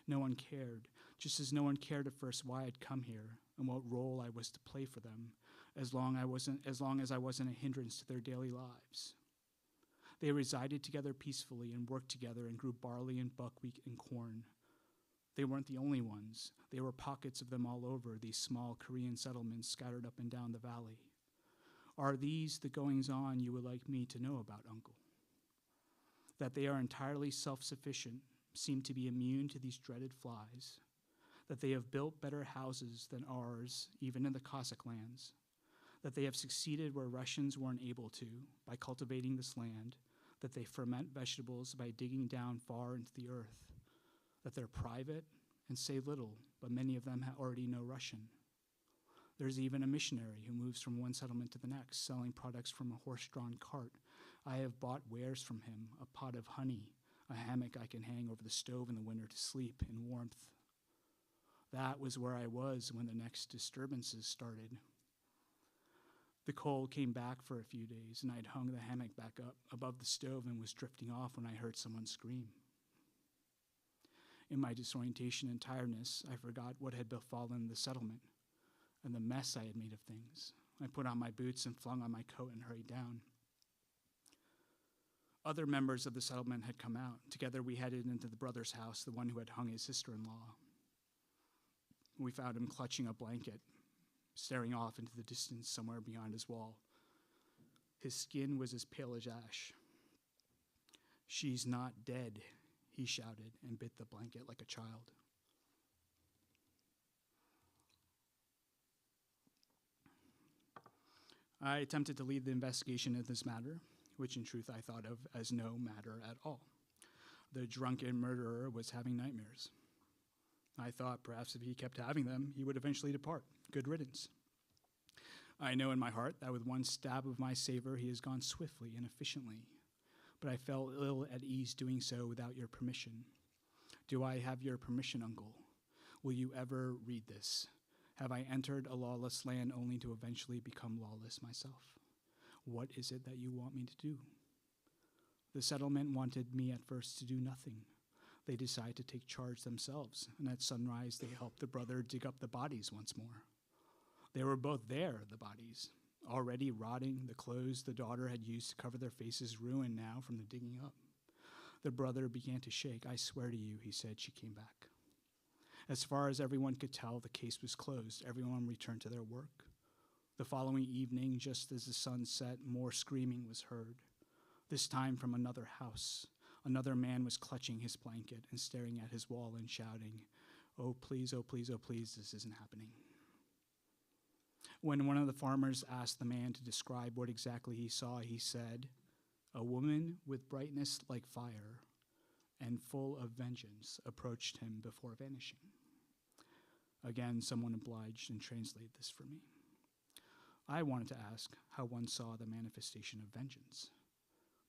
No one cared, just as no one cared at first why I'd come here and what role I was to play for them, as long as I wasn't a hindrance to their daily lives. They resided together peacefully and worked together and grew barley and buckwheat and corn. They weren't the only ones. There were pockets of them all over these small Korean settlements scattered up and down the valley. Are these the goings-on you would like me to know about, Uncle? That they are entirely self-sufficient, seem to be immune to these dreaded flies, that they have built better houses than ours, even in the Cossack lands, that they have succeeded where Russians weren't able to by cultivating this land, that they ferment vegetables by digging down far into the earth, that they're private and say little, but many of them already know Russian. There's even a missionary who moves from one settlement to the next, selling products from a horse-drawn cart. I have bought wares from him, a pot of honey, a hammock I can hang over the stove in the winter to sleep in warmth. That was where I was when the next disturbances started. The cold came back for a few days, and I'd hung the hammock back up above the stove and was drifting off when I heard someone scream. In my disorientation and tiredness, I forgot what had befallen the settlement and the mess I had made of things. I put on my boots and flung on my coat and hurried down. Other members of the settlement had come out. Together we headed into the brother's house, the one who had hung his sister-in-law. We found him clutching a blanket, staring off into the distance somewhere beyond his wall. His skin was as pale as ash. "She's not dead," he shouted and bit the blanket like a child. I attempted to lead the investigation of this matter, which in truth I thought of as no matter at all. The drunken murderer was having nightmares. I thought perhaps if he kept having them, he would eventually depart. Good riddance. I know in my heart that with one stab of my saber, he has gone swiftly and efficiently, but I felt ill at ease doing so without your permission. Do I have your permission, Uncle? Will you ever read this? Have I entered a lawless land only to eventually become lawless myself? What is it that you want me to do? The settlement wanted me at first to do nothing. They decided to take charge themselves, and at sunrise they helped the brother dig up the bodies once more. They were both there, the bodies, already rotting, the clothes the daughter had used to cover their faces ruined now from the digging up. The brother began to shake. "I swear to you," he said, "she came back." As far as everyone could tell, the case was closed. Everyone returned to their work. The following evening, just as the sun set, more screaming was heard, this time from another house. Another man was clutching his blanket and staring at his wall and shouting, oh, please, this isn't happening." When one of the farmers asked the man to describe what exactly he saw, he said, "A woman with brightness like fire and full of vengeance approached him before vanishing." Again, someone obliged and translated this for me. I wanted to ask how one saw the manifestation of vengeance,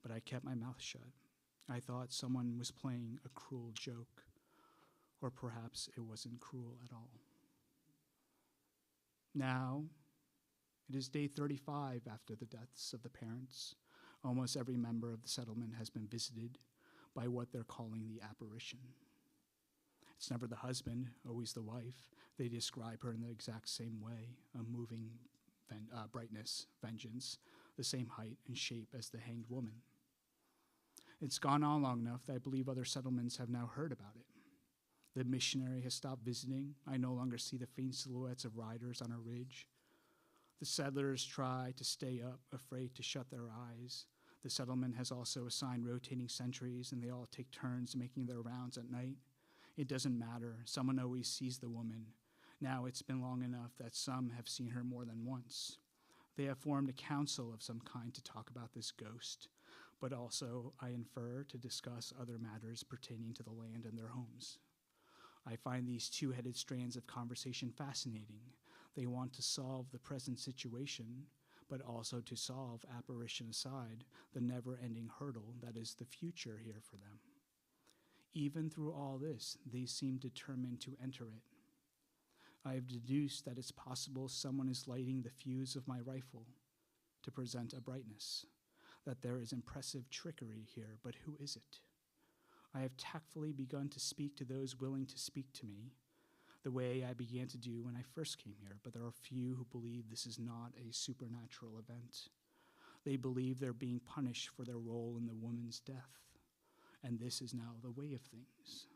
but I kept my mouth shut. I thought someone was playing a cruel joke, or perhaps it wasn't cruel at all. Now, it is day 35 after the deaths of the parents. Almost every member of the settlement has been visited by what they're calling the apparition. It's never the husband, always the wife. They describe her in the exact same way, a moving brightness, vengeance, the same height and shape as the hanged woman. It's gone on long enough that I believe other settlements have now heard about it. The missionary has stopped visiting. I no longer see the faint silhouettes of riders on a ridge. The settlers try to stay up, afraid to shut their eyes. The settlement has also assigned rotating sentries, and they all take turns making their rounds at night. It doesn't matter. Someone always sees the woman. Now it's been long enough that some have seen her more than once. They have formed a council of some kind to talk about this ghost, but also, I infer, to discuss other matters pertaining to the land and their homes. I find these two-headed strands of conversation fascinating. They want to solve the present situation, but also to solve, apparition aside, the never-ending hurdle that is the future here for them. Even through all this, they seem determined to enter it. I have deduced that it's possible someone is lighting the fuse of my rifle to present a brightness, that there is impressive trickery here, but who is it? I have tactfully begun to speak to those willing to speak to me, the way I began to do when I first came here, but there are few who believe this is not a supernatural event. They believe they're being punished for their role in the woman's death, and this is now the way of things.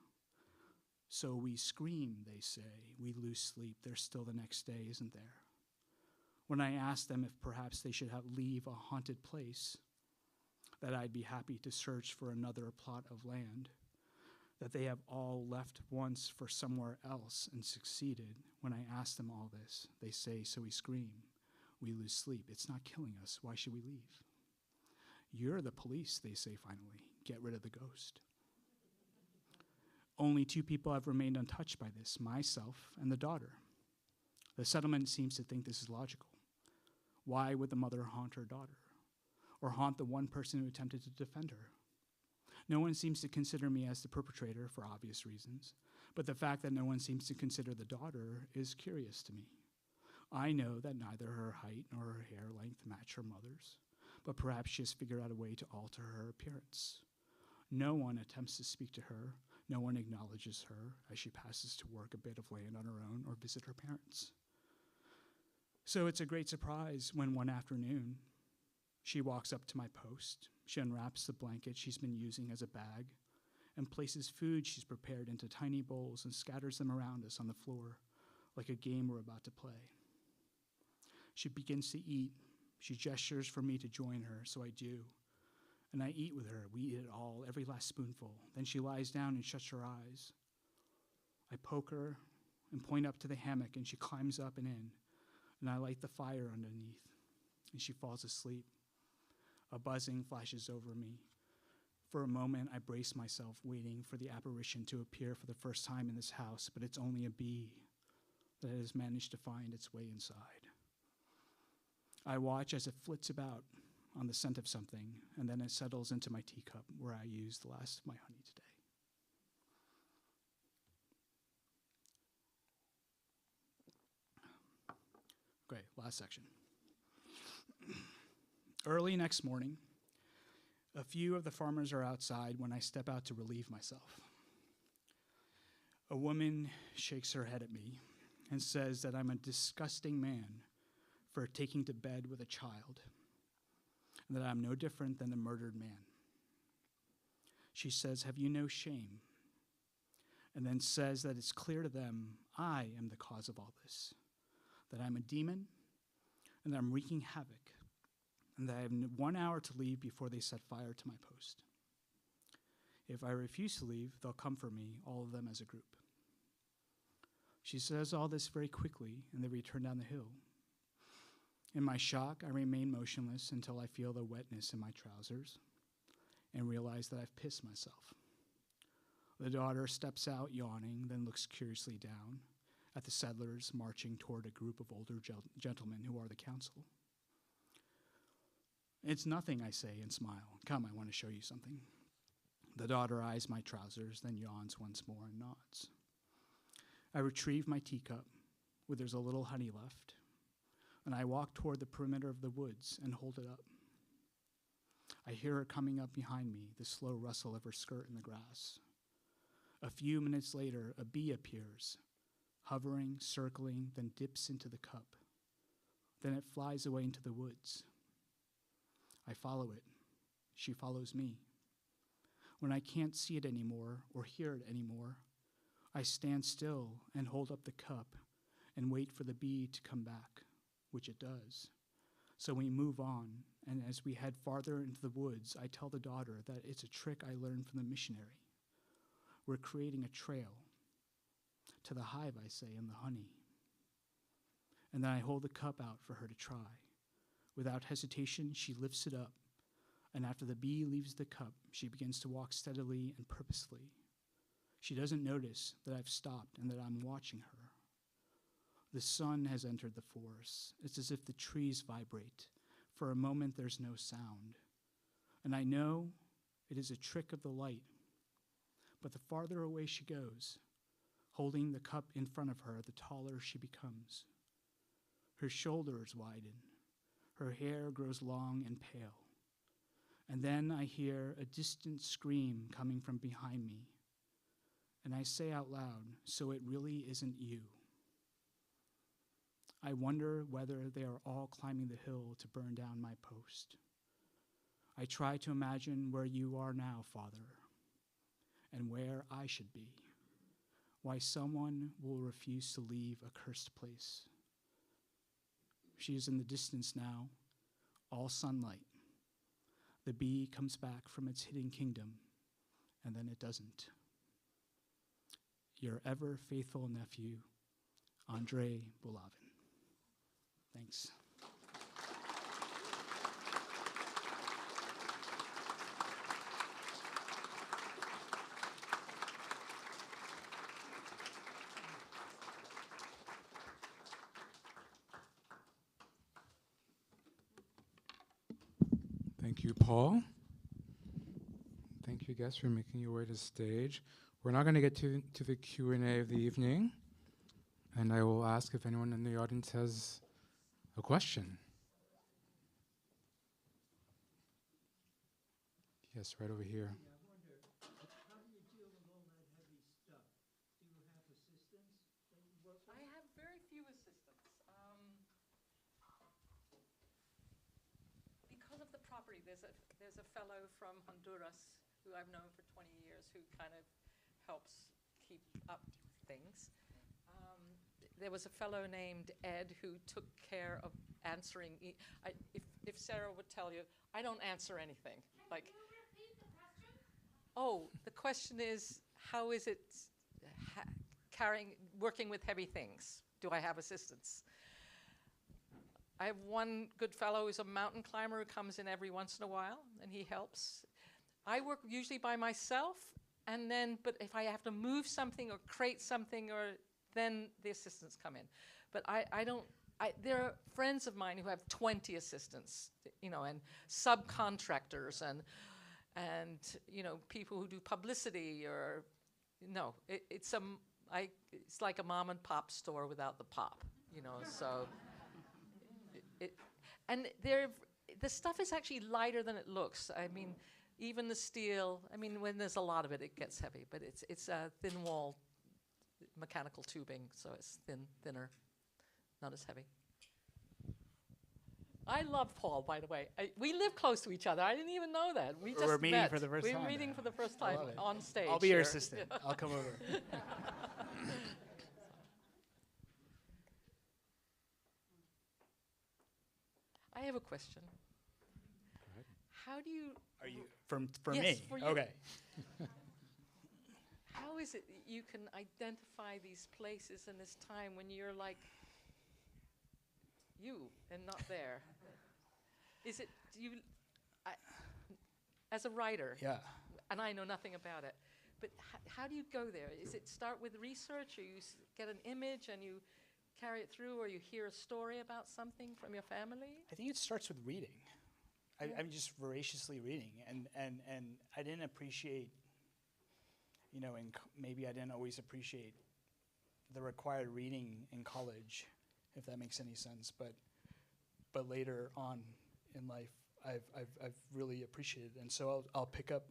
So we scream, they say, we lose sleep, there's still the next day, isn't there? When I ask them if perhaps they should leave a haunted place, that I'd be happy to search for another plot of land, that they have all left once for somewhere else and succeeded. When I ask them all this, they say, so we scream, we lose sleep, it's not killing us, why should we leave? You're the police, they say finally, get rid of the ghost. Only two people have remained untouched by this, myself and the daughter. The settlement seems to think this is logical. Why would the mother haunt her daughter? Or haunt the one person who attempted to defend her? No one seems to consider me as the perpetrator for obvious reasons, but the fact that no one seems to consider the daughter is curious to me. I know that neither her height nor her hair length match her mother's, but perhaps she has figured out a way to alter her appearance. No one attempts to speak to her. No one acknowledges her as she passes to work a bit of land on her own or visit her parents. So it's a great surprise when one afternoon she walks up to my post. She unwraps the blanket she's been using as a bag and places food she's prepared into tiny bowls and scatters them around us on the floor like a game we're about to play. She begins to eat. She gestures for me to join her, so I do. And I eat with her. We eat it all, every last spoonful. Then she lies down and shuts her eyes. I poke her and point up to the hammock, and she climbs up and in, and I light the fire underneath, and she falls asleep. A buzzing flashes over me. For a moment, I brace myself, waiting for the apparition to appear for the first time in this house, but it's only a bee that has managed to find its way inside. I watch as it flits about on the scent of something, and then it settles into my teacup where I used the last of my honey today. Great, last section. Early next morning, a few of the farmers are outside when I step out to relieve myself. A woman shakes her head at me and says that I'm a disgusting man for taking to bed with a child, and that I'm no different than the murdered man. She says, "Have you no shame?" And then says that it's clear to them I am the cause of all this, that I'm a demon, and that I'm wreaking havoc, and that I have 1 hour to leave before they set fire to my post. If I refuse to leave, they'll come for me, all of them as a group. She says all this very quickly, and they return down the hill. In my shock, I remain motionless until I feel the wetness in my trousers and realize that I've pissed myself. The daughter steps out yawning, then looks curiously down at the settlers marching toward a group of older gentlemen who are the council. It's nothing, I say and smile. Come, I want to show you something. The daughter eyes my trousers, then yawns once more and nods. I retrieve my teacup, where there's a little honey left, and I walk toward the perimeter of the woods and hold it up. I hear her coming up behind me, the slow rustle of her skirt in the grass. A few minutes later, a bee appears, hovering, circling, then dips into the cup. Then it flies away into the woods. I follow it. She follows me. When I can't see it anymore or hear it anymore, I stand still and hold up the cup and wait for the bee to come back, which it does. So we move on, and as we head farther into the woods, I tell the daughter that it's a trick I learned from the missionary. We're creating a trail to the hive, I say, and the honey. And then I hold the cup out for her to try. Without hesitation, she lifts it up, and after the bee leaves the cup, she begins to walk steadily and purposely. She doesn't notice that I've stopped and that I'm watching her. The sun has entered the forest. It's as if the trees vibrate. For a moment, there's no sound. And I know it is a trick of the light. But the farther away she goes, holding the cup in front of her, the taller she becomes. Her shoulders widen. Her hair grows long and pale. And then I hear a distant scream coming from behind me. And I say out loud, "So it really isn't you." I wonder whether they are all climbing the hill to burn down my post. I try to imagine where you are now, Father, and where I should be. Why someone will refuse to leave a cursed place. She is in the distance now, all sunlight. The bee comes back from its hidden kingdom, and then it doesn't. Your ever faithful nephew, Andrei Bulavin. Thanks.
Thank you, Paul. Thank you, guests, for making your way to the stage. We're now going to get to the Q&A of the evening, and I will ask if anyone in the audience has a question. Yes, right over here.
I wonder, how do you deal with all that heavy stuff? Do you have assistants that you work with?
I have very few assistants. Because of the property, there's a fellow from Honduras who I've known for 20 years who kind of helps keep up things. There was a fellow named Ed who took care of answering. If Sarah would tell you, I don't answer anything. Like,
can you repeat the question?
Oh, the question is, how is it working with heavy things? Do I have assistants? I have one good fellow who's a mountain climber who comes in every once in a while, and he helps. I work usually by myself, and then, but if I have to move something or create something, then the assistants come in. But there are friends of mine who have 20 assistants, and subcontractors, and people who do publicity, or it's like a mom and pop store without the pop, so. And the stuff is actually lighter than it looks. I mean, even the steel, when there's a lot of it, it gets heavy, but it's a thin wall mechanical tubing, so it's thinner, not as heavy. I love Paul, by the way. We live close to each other. I didn't even know that. We just
We're meeting
met.
for the first time.
We're meeting for the first time
love it.
on stage.
I'll be your
here.
assistant. I'll come over.
I have a question. How do you...
Are you for
Yes,
me?
for you.
Okay.
How is it that you can identify these places in this time when you're like you and not there? Is it, as a writer,
Yeah.
and I know nothing about it, but how do you go there? Is it start with research, or you get an image and you carry it through, or you hear a story about something from your family?
I think it starts with reading. I'm just voraciously reading, and I didn't appreciate, maybe I didn't always appreciate the required reading in college, if that makes any sense. But later on in life, I've really appreciated it, and so I'll pick up,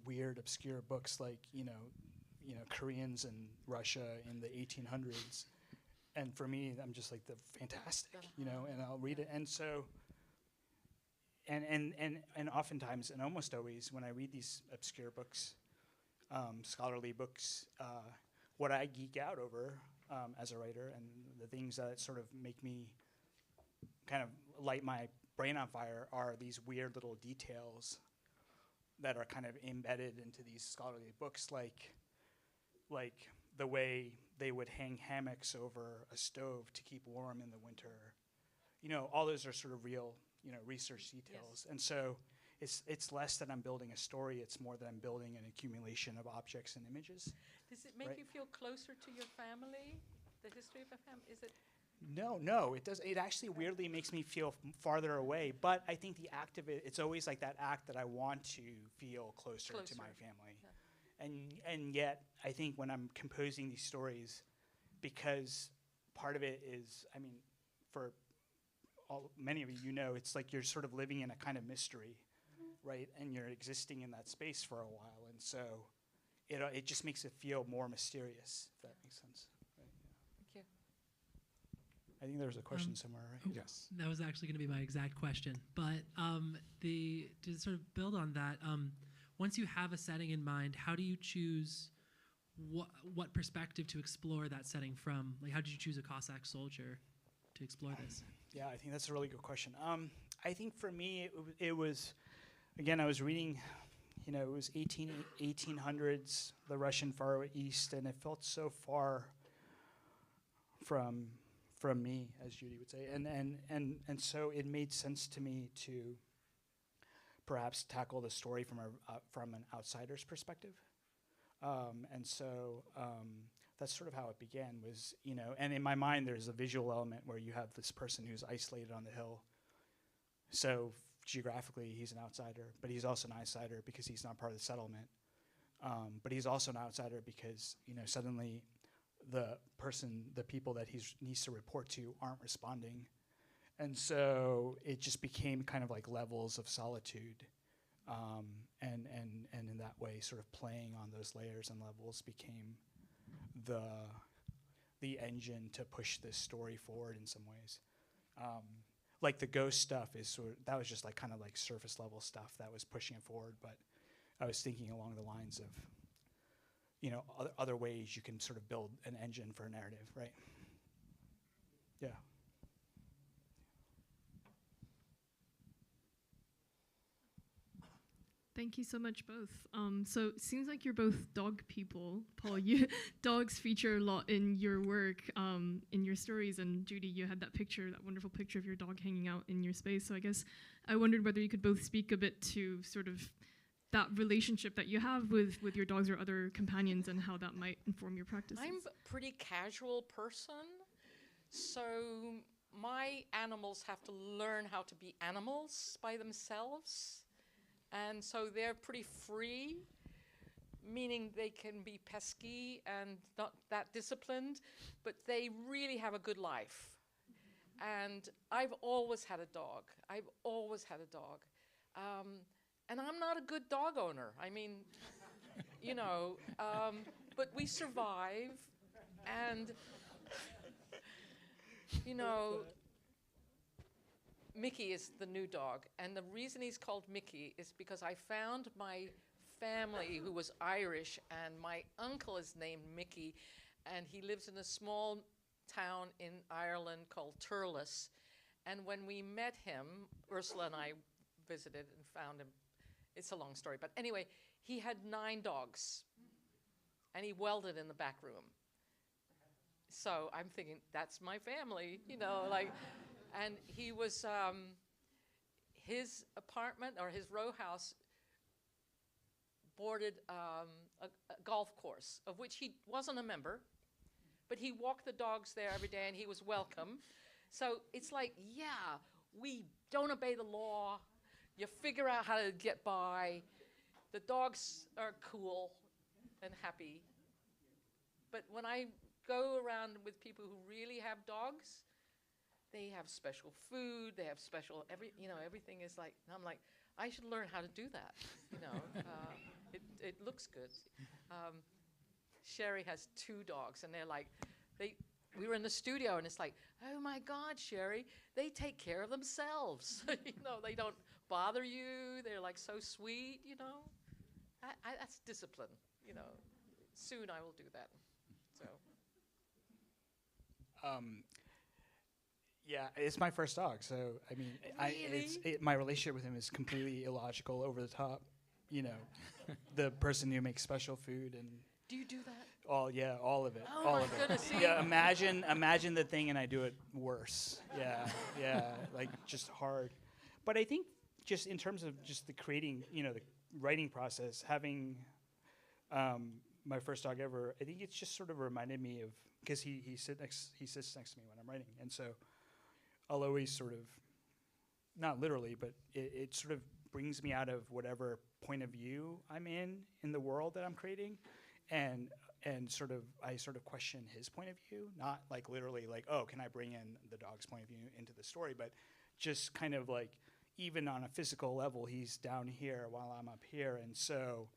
weird, obscure books like Koreans in Russia in the 1800s, and for me, I'm just like, the fantastic, and I'll read it, and so. And oftentimes, and almost always, when I read these obscure books, scholarly books, what I geek out over as a writer, and the things that sort of make me kind of light my brain on fire are these weird little details that are kind of embedded into these scholarly books, like the way they would hang hammocks over a stove to keep warm in the winter. You know, all those are sort of real, you know, research details.
Yes.
And so it's less that I'm building a story, it's more that I'm building an accumulation of objects and images.
Does it make
Right.
you feel closer to your family? The history of a family? Is it?
No, it does. It actually weirdly makes me feel farther away. But I think the act of it, it's always like that act that I want to feel closer to my
Closer.
family. And yet, I think when I'm composing these stories, because part of it is, I mean, for many of you, you know, it's like you're sort of living in a kind of mystery, right? And you're existing in that space for a while. And so it just makes it feel more mysterious, if that makes sense. Right, yeah.
Thank you.
I think there was a question somewhere, right?
Yes.
That was actually going to be my exact question. But to sort of build on that, once you have a setting in mind, how do you choose what perspective to explore that setting from? Like, how did you choose a Cossack soldier to explore this?
Yeah, I think that's a really good question. I think for me, it was, again, I was reading, you know, it was 1800s, the Russian Far East, and it felt so far from me, as Judy would say, and so it made sense to me to perhaps tackle the story from an outsider's perspective, and so that's sort of how it began. Was, you know, and in my mind, there's a visual element where you have this person who's isolated on the hill. So geographically, he's an outsider, but he's also an outsider because he's not part of the settlement. But he's also an outsider because, you know, suddenly the people that he needs to report to aren't responding. And so it just became kind of like levels of solitude. And in that way, sort of playing on those layers and levels became the engine to push this story forward in some ways. Like the ghost stuff that was just like kind of like surface level stuff that was pushing it forward. But I was thinking along the lines of, you know, other ways you can sort of build an engine for a narrative, right? Yeah.
Thank you so much, both. So it seems like you're both dog people. Paul, dogs feature a lot in your work, in your stories, and Judy, you had that wonderful picture of your dog hanging out in your space. So I guess I wondered whether you could both speak a bit to sort of that relationship that you have with your dogs or other companions and how that might inform your practices.
I'm a pretty casual person, so my animals have to learn how to be animals by themselves. And so they're pretty free, meaning they can be pesky and not that disciplined, but they really have a good life. And I've always had a dog. And I'm not a good dog owner. I mean, you know, but we survive. And, you know, Mickey is the new dog, and the reason he's called Mickey is because I found my family who was Irish, and my uncle is named Mickey, and he lives in a small town in Ireland called Turles. And when we met him, Ursula and I visited and found him. It's a long story, but anyway, he had 9 dogs, and he welded in the back room. So I'm thinking, that's my family, you know, like. And he was, his apartment or his row house bordered a golf course, of which he wasn't a member, but he walked the dogs there every day and he was welcome. So it's like, yeah, we don't obey the law. You figure out how to get by. The dogs are cool and happy. But when I go around with people who really have dogs, they have special food, they have special, everything is like, and I'm like, I should learn how to do that, you know. It looks good. Sherry has 2 dogs, and they're like, we were in the studio, and it's like, oh my God, Sherry, they take care of themselves. You know, they don't bother you, they're like so sweet, you know. That's discipline. you know, soon I will do that. So.
Yeah, it's my first dog, so I mean,
Really?
my relationship with him is completely illogical, over the top. You know, the person who makes special food and
Do you do that?
all of it,
Oh
all
my
of it.
goodness, see?
Yeah, imagine the thing, and I do it worse. Yeah, like just hard. But I think just in terms of just the creating, you know, the writing process, having my first dog ever, I think it's just sort of reminded me of, because he sits next to me when I'm writing, and so I'll always sort of, not literally, but it sort of brings me out of whatever point of view I'm in the world that I'm creating, and sort of I sort of question his point of view, not like literally like, oh, can I bring in the dog's point of view into the story, but just kind of like, even on a physical level, he's down here while I'm up here, and so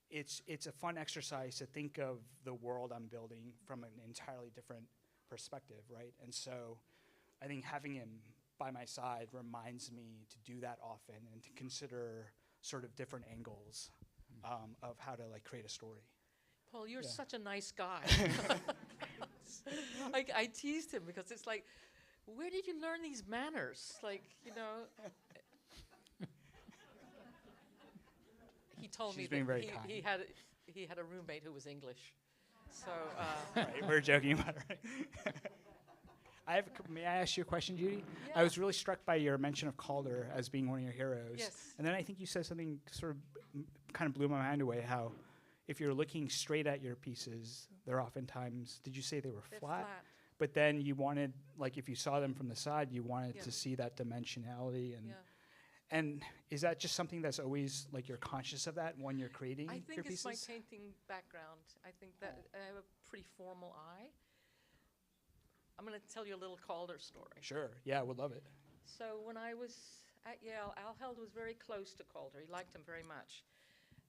it's a fun exercise to think of the world I'm building from an entirely different perspective, right? And so I think having him by my side reminds me to do that often and to consider sort of different angles of how to like create a story.
Paul, you're
Yeah.
such a nice guy. I teased him because it's like, where did you learn these manners? Like, you know. He told
She's
me
being
that
very
he
kind.
had a roommate who was English. So
Right, we're joking about it. Right? May I ask you a question, Judy? I
Yeah.
was really struck by your mention of Calder as being one of your heroes.
Yes.
And then I think you said something sort of kind of blew my mind away, how if you're looking straight at your pieces, they're oftentimes, did you say they were
they're
flat? But then you wanted, like if you saw them from the side, you wanted
Yeah.
to see that dimensionality.
Yeah.
And is that just something that's always, like you're conscious of that when you're creating
I
your
think it's
pieces?
my painting background. I think that I have a pretty formal eye. I'm going to tell you a little Calder story.
Sure, yeah, would love it.
So when I was at Yale, Al Held was very close to Calder. He liked him very much.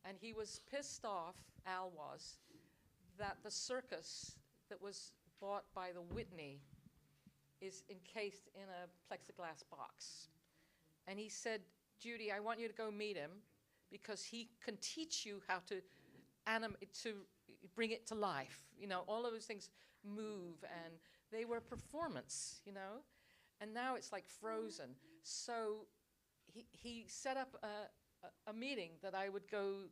And he was pissed off, Al was, that the circus that was bought by the Whitney is encased in a plexiglass box. And he said, Judy, I want you to go meet him because he can teach you how to bring it to life. You know, all of those things move, and they were performance, you know. And now it's like frozen. So he set up a meeting that I would go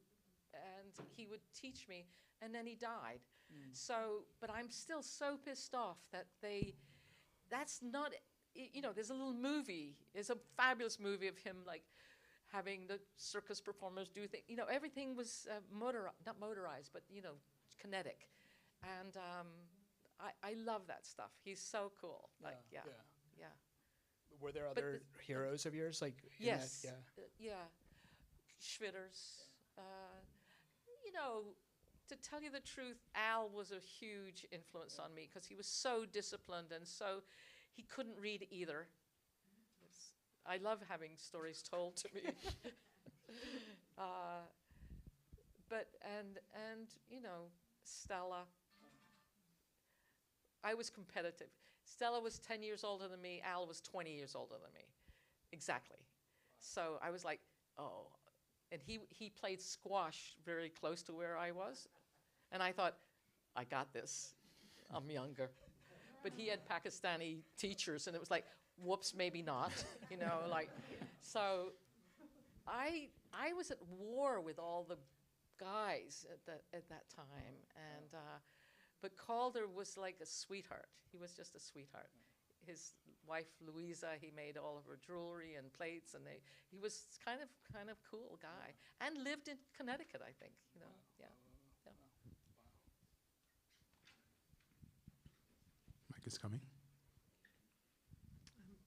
and he would teach me, and then he died. So, but I'm still so pissed off that that's not, you know, there's a little movie, there's a fabulous movie of him like having the circus performers do things, you know, everything was not motorized, but, you know, kinetic. And I love that stuff. He's so cool. Like, yeah.
Were there
But
other heroes of yours? Like in
Yes.
that,
Yeah. Schwitters. You know, to tell you the truth, Al was a huge influence on me because he was so disciplined and so he couldn't read either. I love having stories told to me. And you know, Stella. I was competitive. Stella was 10 years older than me. Al was 20 years older than me. Exactly. So I was like, oh. And he played squash very close to where I was. And I thought, I got this. I'm younger. But he had Pakistani teachers, and it was like, whoops, maybe not. You know, like, so I was at war with all the guys at that time. And but Calder was like a sweetheart. He was just a sweetheart. His wife Louisa, he made all of her jewelry and plates, and he was kind of cool guy, and lived in Connecticut, I think. You know, yeah.
Mike is coming.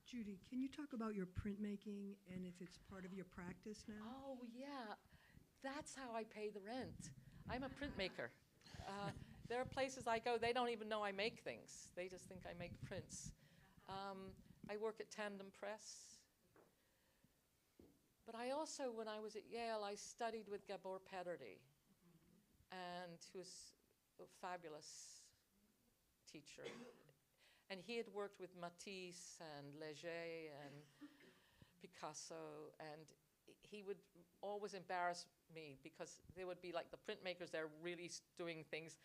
Judy, can you talk about your printmaking and if it's part of your practice now?
Oh yeah, that's how I pay the rent. I'm a printmaker. There are places I go, they don't even know I make things. They just think I make prints. I work at Tandem Press. But I also, when I was at Yale, I studied with Gabor Pederdy, and who was a fabulous teacher. And he had worked with Matisse and Léger and Picasso, and
he would always embarrass me because there would be like the printmakers there really doing things,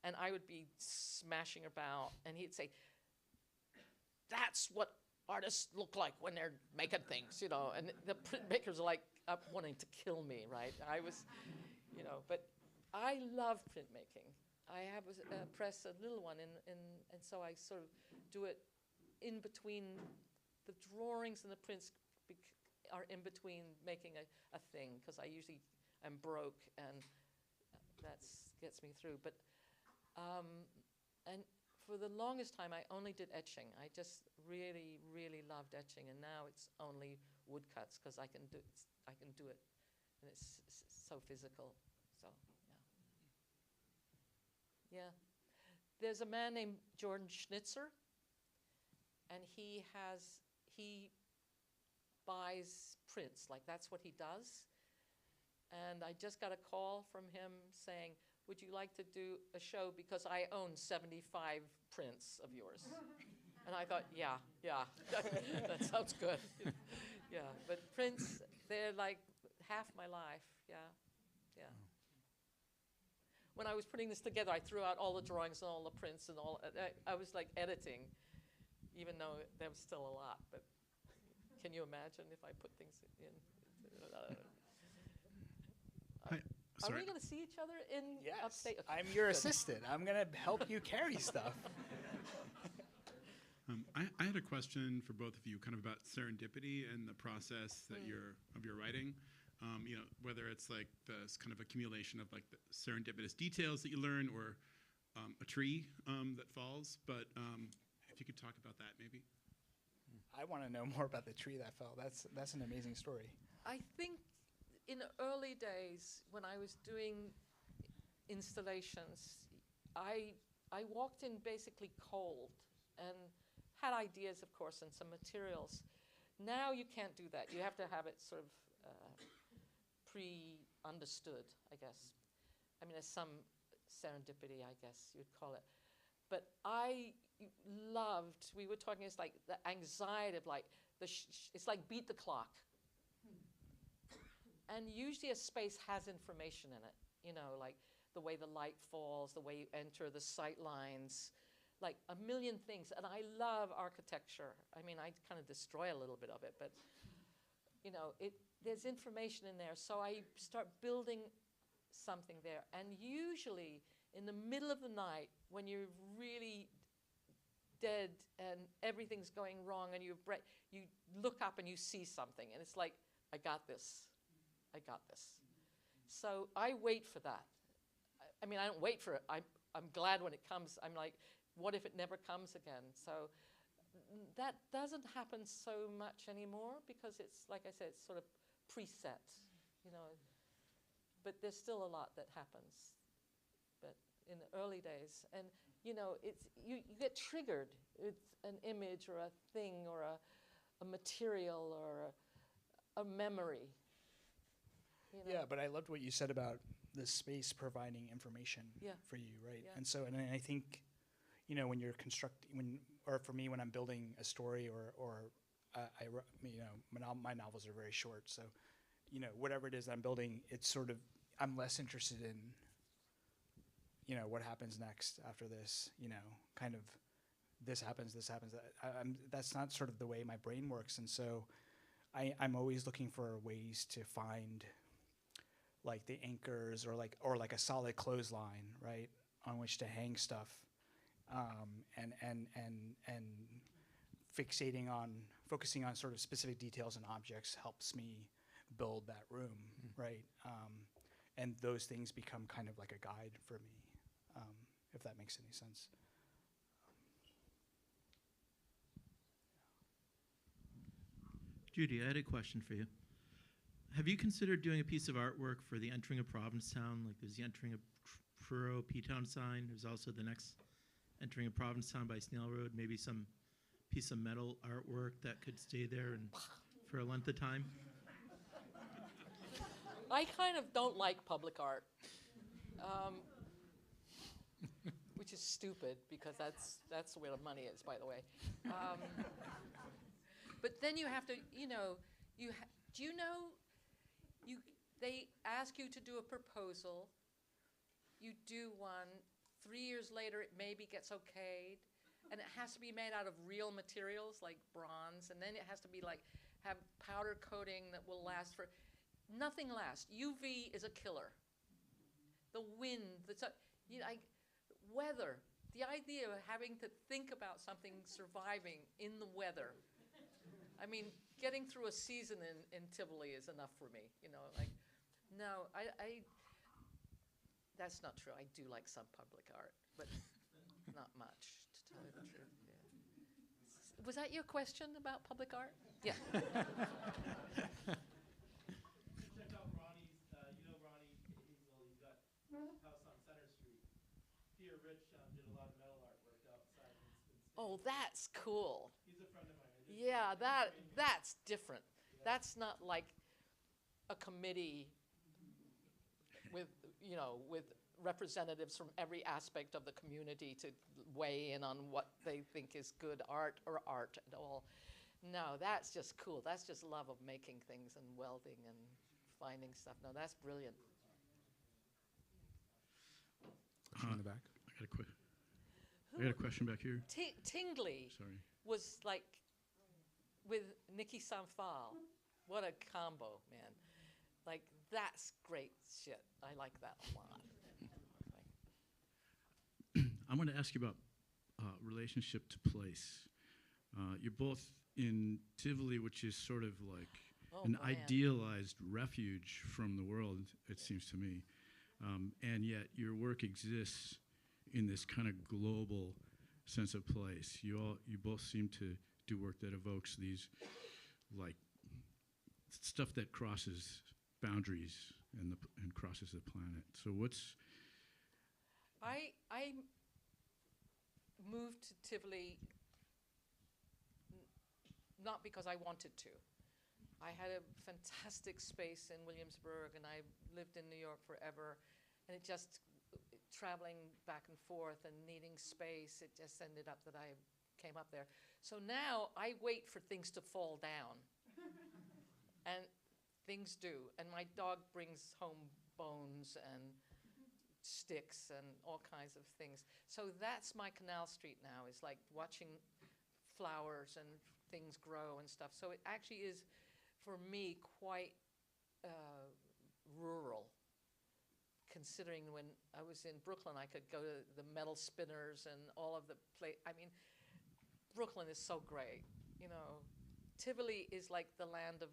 and I would be smashing about, and he'd say, "That's what artists look like when they're making things," you know, and the printmakers are like up wanting to kill me, right? I was, you know, but I love printmaking. I have a press, a little one, and so I sort of do it in between the drawings and the prints are in between making a thing, because I usually am broke, and that gets me through. But and for the longest time, I only did etching. I just really, really loved etching, and now it's only woodcuts because I can do it, and it's so physical. So yeah. There's a man named Jordan Schnitzer, and he buys prints, like that's what he does. And I just got a call from him saying, "Would you like to do a show because I own 75 prints of yours?" And I thought, yeah, that sounds good. Yeah, but prints, they're like half my life, yeah. When I was putting this together, I threw out all the drawings and all the prints and all. I was like editing, even though there was still a lot. But can you imagine if I put things in?
Hi.
Are
Sorry.
we going to see each other in
Yes,
upstate? Okay,
I'm your
good.
assistant. I'm going to help you carry stuff.
I had a question for both of you, kind of about serendipity and the process that of your writing. You know, whether it's like this kind of accumulation of like the serendipitous details that you learn, or a tree that falls. But if you could talk about that, maybe.
I want to know more about the tree that fell. That's an amazing story.
I think in the early days when I was doing installations, I walked in basically cold and had ideas, of course, and some materials. Now you can't do that. You have to have it sort of pre-understood, I guess. I mean, there's some serendipity, I guess you'd call it. But I loved, we were talking, it's like the anxiety of like, it's like beat the clock. And usually a space has information in it, you know, like the way the light falls, the way you enter, the sight lines, like a million things. And I love architecture. I mean, I kind of destroy a little bit of it, but you know, there's information in there. So I start building something there. And usually in the middle of the night, when you're really dead and everything's going wrong and you look up and you see something and it's like, I got this. I got this. So I wait for that. I mean, I don't wait for it. I'm glad when it comes. I'm like, what if it never comes again? So that doesn't happen so much anymore because it's, like I said, it's sort of preset, you know. But there's still a lot that happens. But in the early days, and you know, it's you get triggered with an image or a thing or a material or a memory. You know?
Yeah, but I loved what you said about the space providing information for you, right?
Yeah.
And so, and I think, you know, when you're or for me, when I'm building a story or you know, my novels are very short, so, you know, whatever it is I'm building, it's sort of, I'm less interested in, you know, what happens next after this, you know, kind of this happens, that's not sort of the way my brain works. And so I'm always looking for ways to find like the anchors or like a solid clothesline, right, on which to hang stuff, and focusing on sort of specific details and objects helps me build that room, right? And those things become kind of like a guide for me, if that makes any sense.
Judy, I had a question for you. Have you considered doing a piece of artwork for the entering of Provincetown? Like there's the entering of Truro P-Town sign. There's also the next entering of Provincetown by Snail Road. Maybe some piece of metal artwork that could stay there and for a length of time.
I kind of don't like public art, which is stupid because that's where the money is, by the way. But then you have to, you know, do you know they ask you to do a proposal. You do one. 3 years later, it maybe gets okayed. And it has to be made out of real materials like bronze. And then it has to be like, have powder coating that will last for, nothing lasts. UV is a killer. The wind, weather. The idea of having to think about something surviving in the weather. I mean, getting through a season in Tivoli is enough for me, no, that's not true. I do like some public art, but not much, to tell you the truth. Yeah. Was that your question about public art? Yeah.
Check out Ronnie's, Ronnie Hazel, he's got house on Center Street. Pierre Rich did a lot of metal artwork outside.
Oh, that's cool.
He's a friend of mine.
Yeah, that's different. Yeah. That's not like a committee with representatives from every aspect of the community to weigh in on what they think is good art or art at all. No, that's just cool. That's just love of making things and welding and finding stuff. No, that's brilliant.
Question in the back.
I got a question back here.
Tingley was like with Nikki Sanfal. What a combo, man. Like, that's great shit. I like that a lot.
I want to ask you about relationship to place. You're both in Tivoli, which is sort of like an idealized refuge from the world, it seems to me. And yet your work exists in this kind of global sense of place. You both seem to do work that evokes these, like, stuff that crosses boundaries and crosses the planet. So what's...
I moved to Tivoli not because I wanted to. I had a fantastic space in Williamsburg, and I lived in New York forever, and it just, traveling back and forth and needing space, it just ended up that I came up there. So now I wait for things to fall down. And things do. And my dog brings home bones and sticks and all kinds of things. So that's my Canal Street now, is like watching flowers and things grow and stuff. So it actually is, for me, quite rural. Considering when I was in Brooklyn, I could go to the metal spinners and all of the Brooklyn is so great, Tivoli is like the land of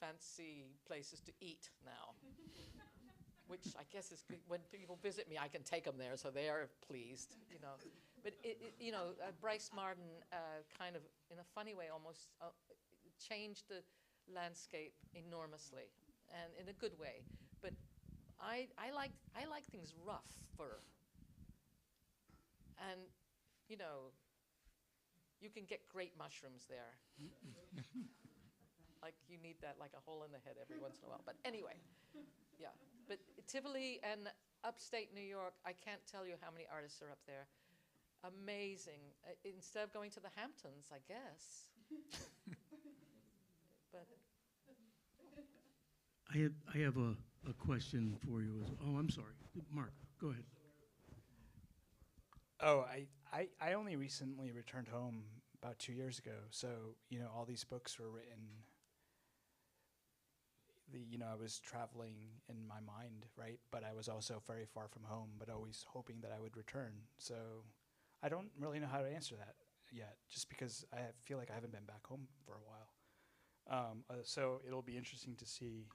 fancy places to eat now, which I guess is good. When people visit me, I can take them there, so they are pleased, But Bryce Marden kind of, in a funny way, almost changed the landscape enormously, and in a good way. But I like things rougher, and you can get great mushrooms there. Like, you need that, like a hole in the head every once in a while. But anyway, yeah. But Tivoli and upstate New York, I can't tell you how many artists are up there. Amazing. Instead of going to the Hamptons, I guess. But
I have a question for you. I'm sorry. Mark, go ahead.
Oh, I only recently returned home about 2 years ago. So, all these books were written. I was traveling in my mind, right? But I was also very far from home, but always hoping that I would return. So I don't really know how to answer that yet, just because I feel like I haven't been back home for a while. So it'll be interesting to see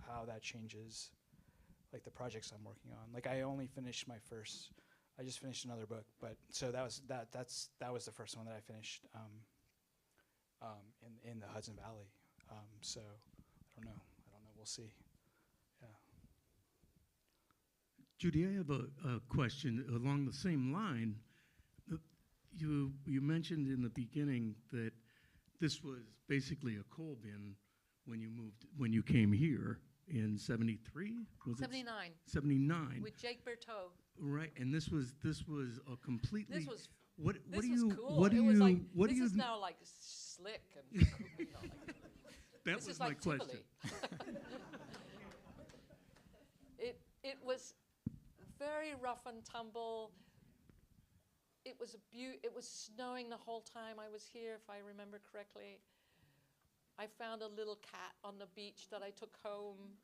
how that changes, like the projects I'm working on. Like, I only finished I just finished another book, but so that was the first one that I finished in the Hudson Valley. So I don't know. We'll see. Yeah.
Judy, I have a question along the same line. You mentioned in the beginning that this was basically a coal bin when you came here in 73? Was
79.
79.
With Jake Berteau.
Right, and this was a completely.
This was
what
this
do
was
you
cool.
what do
it
you
was like,
what
this
do you
is now like slick and cool, like.
That
This
was
is
my
like
question.
Tivoli. It was very rough and tumble. It was it was snowing the whole time I was here, if I remember correctly. I found a little cat on the beach that I took home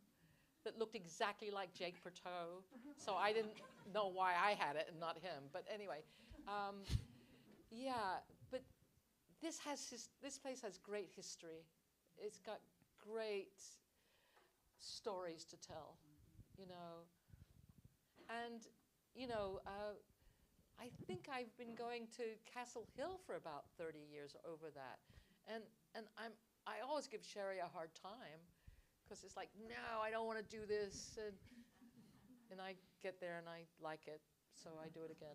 that looked exactly like Jake Pertot. So I didn't know why I had it and not him. But anyway, yeah. But this place has great history. It's got great stories to tell, you know. And, you know, I think I've been going to Castle Hill for about 30 years over that. And I always give Sherry a hard time because it's like, no, I don't want to do this. And I get there and I like it, so I do it again.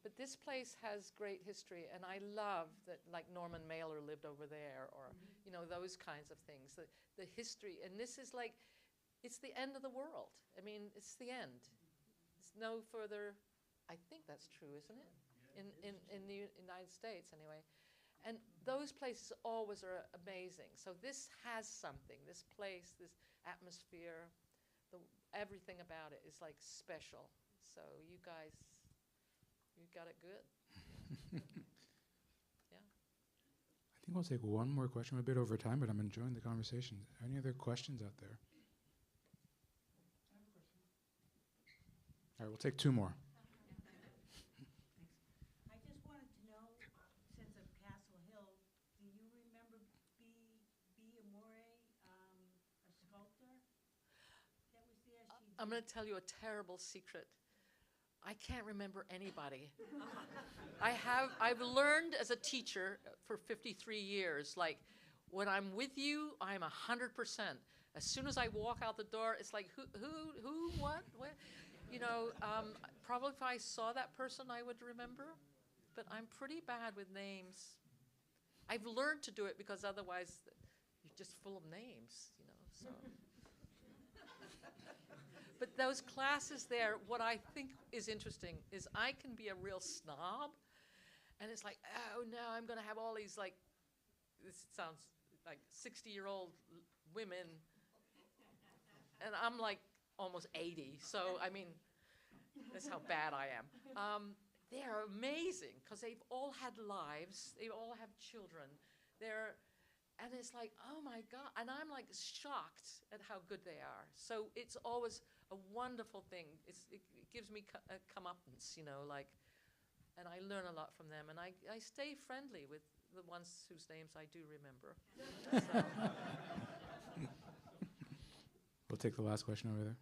But this place has great history, and I love that, like, Norman Mailer lived over there, or, you know, those kinds of things. The history, and this is like, it's the end of the world. I mean, it's the end. It's no further. I think that's true, isn't it? In the United States, anyway. And those places always are amazing. So this has something. This place, this atmosphere, everything about it is like special. So you guys, you got it good. Yeah.
I think we'll take one more question. We're a bit over time, but I'm enjoying the conversation. Any other questions out there? All right, we'll take two more.
I just wanted to know, since of Castle Hill, do you remember B. Amore, a sculptor that was there?
I'm going to tell you a terrible secret. I can't remember anybody. I've learned as a teacher for 53 years, like, when I'm with you, I'm 100%. As soon as I walk out the door, it's like, who, what, where? You know, probably if I saw that person, I would remember, but I'm pretty bad with names. I've learned to do it because otherwise you're just full of names, you know, so. But those classes there, what I think is interesting is I can be a real snob, and it's like, oh no, I'm gonna have all these, like, this sounds like 60-year-old women, and I'm like almost 80, so I mean, that's how bad I am. They're amazing because they've all had lives, they all have children. And it's like, oh my God, and I'm like shocked at how good they are. So it's always a wonderful thing. It gives me a comeuppance, you know, like, and I learn a lot from them, and I stay friendly with the ones whose names I do remember. So.
We'll take the last question over there.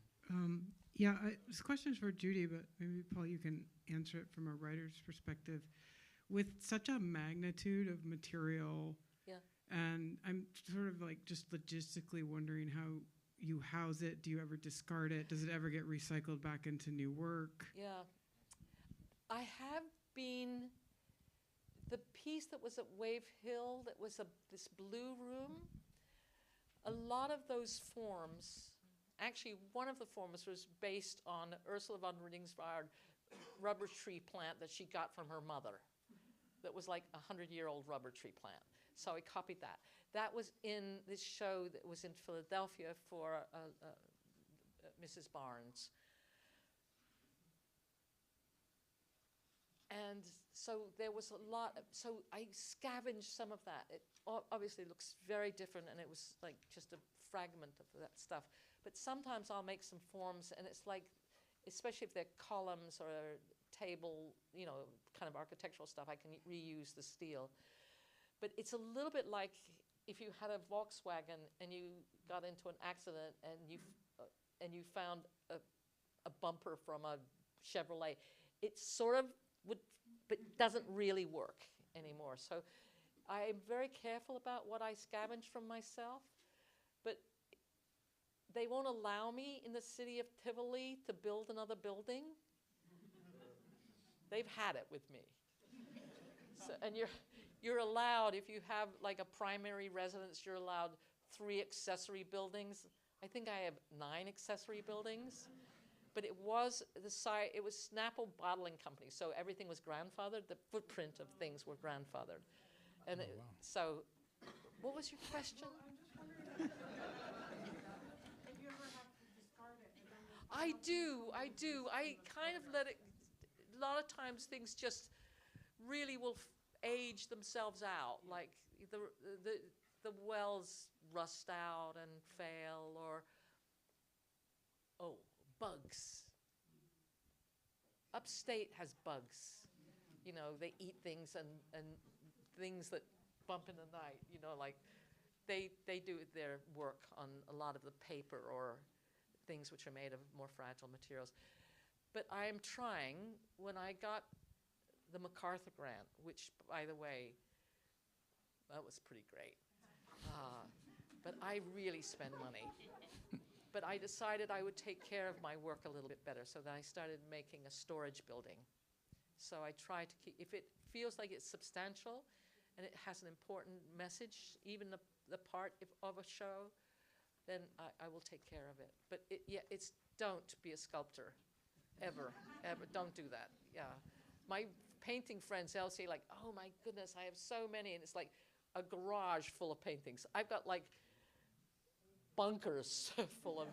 Yeah, this question is for Judy, but maybe, Paul, you can answer it from a writer's perspective. With such a magnitude of material,
yeah.
And I'm sort of like just logistically wondering how you house it. Do you ever discard it? Does it ever get recycled back into new work?
Yeah. I have been, the piece that was at Wave Hill, that was this blue room, a lot of those forms, actually one of the forms was based on Ursula von Ruddingsvard rubber tree plant that she got from her mother. That was like a 100-year-old rubber tree plant. So I copied that. That was in this show that was in Philadelphia for Mrs. Barnes. And so there was a lot, so I scavenged some of that. It obviously looks very different, and it was like just a fragment of that stuff. But sometimes I'll make some forms, and it's like, especially if they're columns or table, you know, kind of architectural stuff, I can reuse the steel. But it's a little bit like if you had a Volkswagen and you got into an accident and you found a bumper from a Chevrolet. It sort of would, but doesn't really work anymore. So I'm very careful about what I scavenge from myself, but they won't allow me in the city of Tivoli to build another building. They've had it with me. So, and you're allowed, if you have like a primary residence, you're allowed 3 accessory buildings. I think I have 9 accessory buildings, but it was the site. It was Snapple Bottling Company, so everything was grandfathered. The footprint of things were grandfathered, and
wow.
So What was your question? I do. I kind of let it, a lot of times things just really will age themselves out, like the wells rust out and fail, or, oh, bugs. Upstate has bugs. You know, they eat things and things that bump in the night, you know, like they do their work on a lot of the paper or things which are made of more fragile materials. But I'm trying, when I got the MacArthur grant, which, by the way, that was pretty great. But I really spend money. But I decided I would take care of my work a little bit better, so that I started making a storage building. So I try to keep, if it feels like it's substantial and it has an important message, even the part of a show, then I will take care of it. But it's don't be a sculptor, ever, don't do that, yeah. My painting friends, they'll say like, oh my goodness, I have so many, and it's like a garage full of paintings. I've got like bunkers full of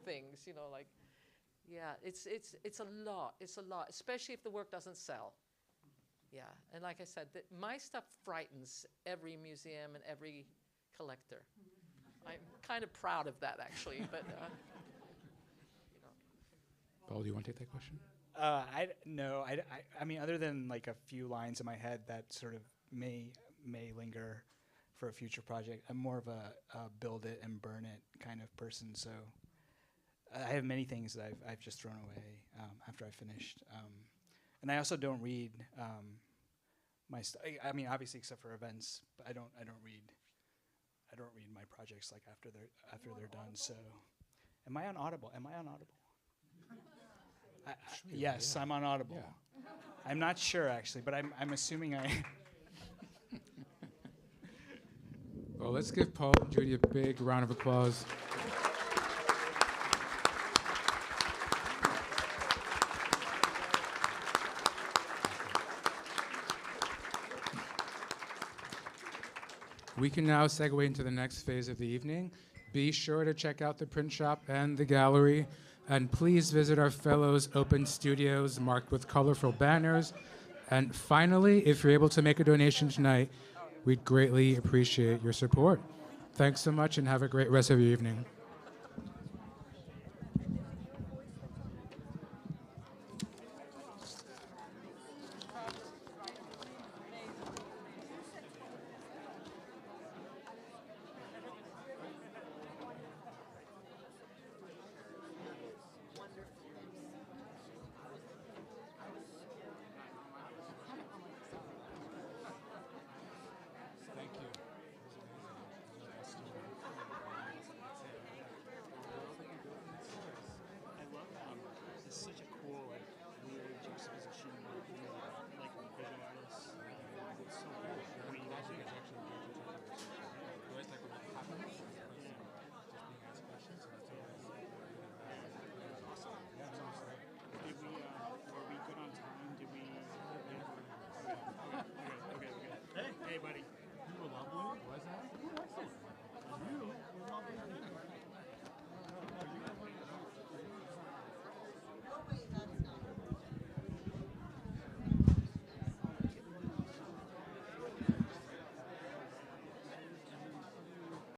things, you know, like, yeah, it's a lot, especially if the work doesn't sell. Yeah, and like I said, my stuff frightens every museum and every collector. I'm kind of proud of that, actually, but, you know.
Paul, do you want to take that question?
No, I mean, other than like a few lines in my head that sort of may linger for a future project, I'm more of a build it and burn it kind of person. So I have many things that I've just thrown away after I finished, and I also don't read my I mean, obviously, except for events, but I don't read my projects like after they're done. So, am I on Audible? Yes, yeah. I'm on Audible. Yeah. I'm not sure actually, but I'm assuming I.
Well, let's give Paul and Judy a big round of applause. We can now segue into the next phase of the evening. Be sure to check out the print shop and the gallery, and please visit our fellows' open studios marked with colorful banners. And finally, if you're able to make a donation tonight, we'd greatly appreciate your support. Thanks so much and have a great rest of your evening.
Hey, buddy. You were lovely. Was that?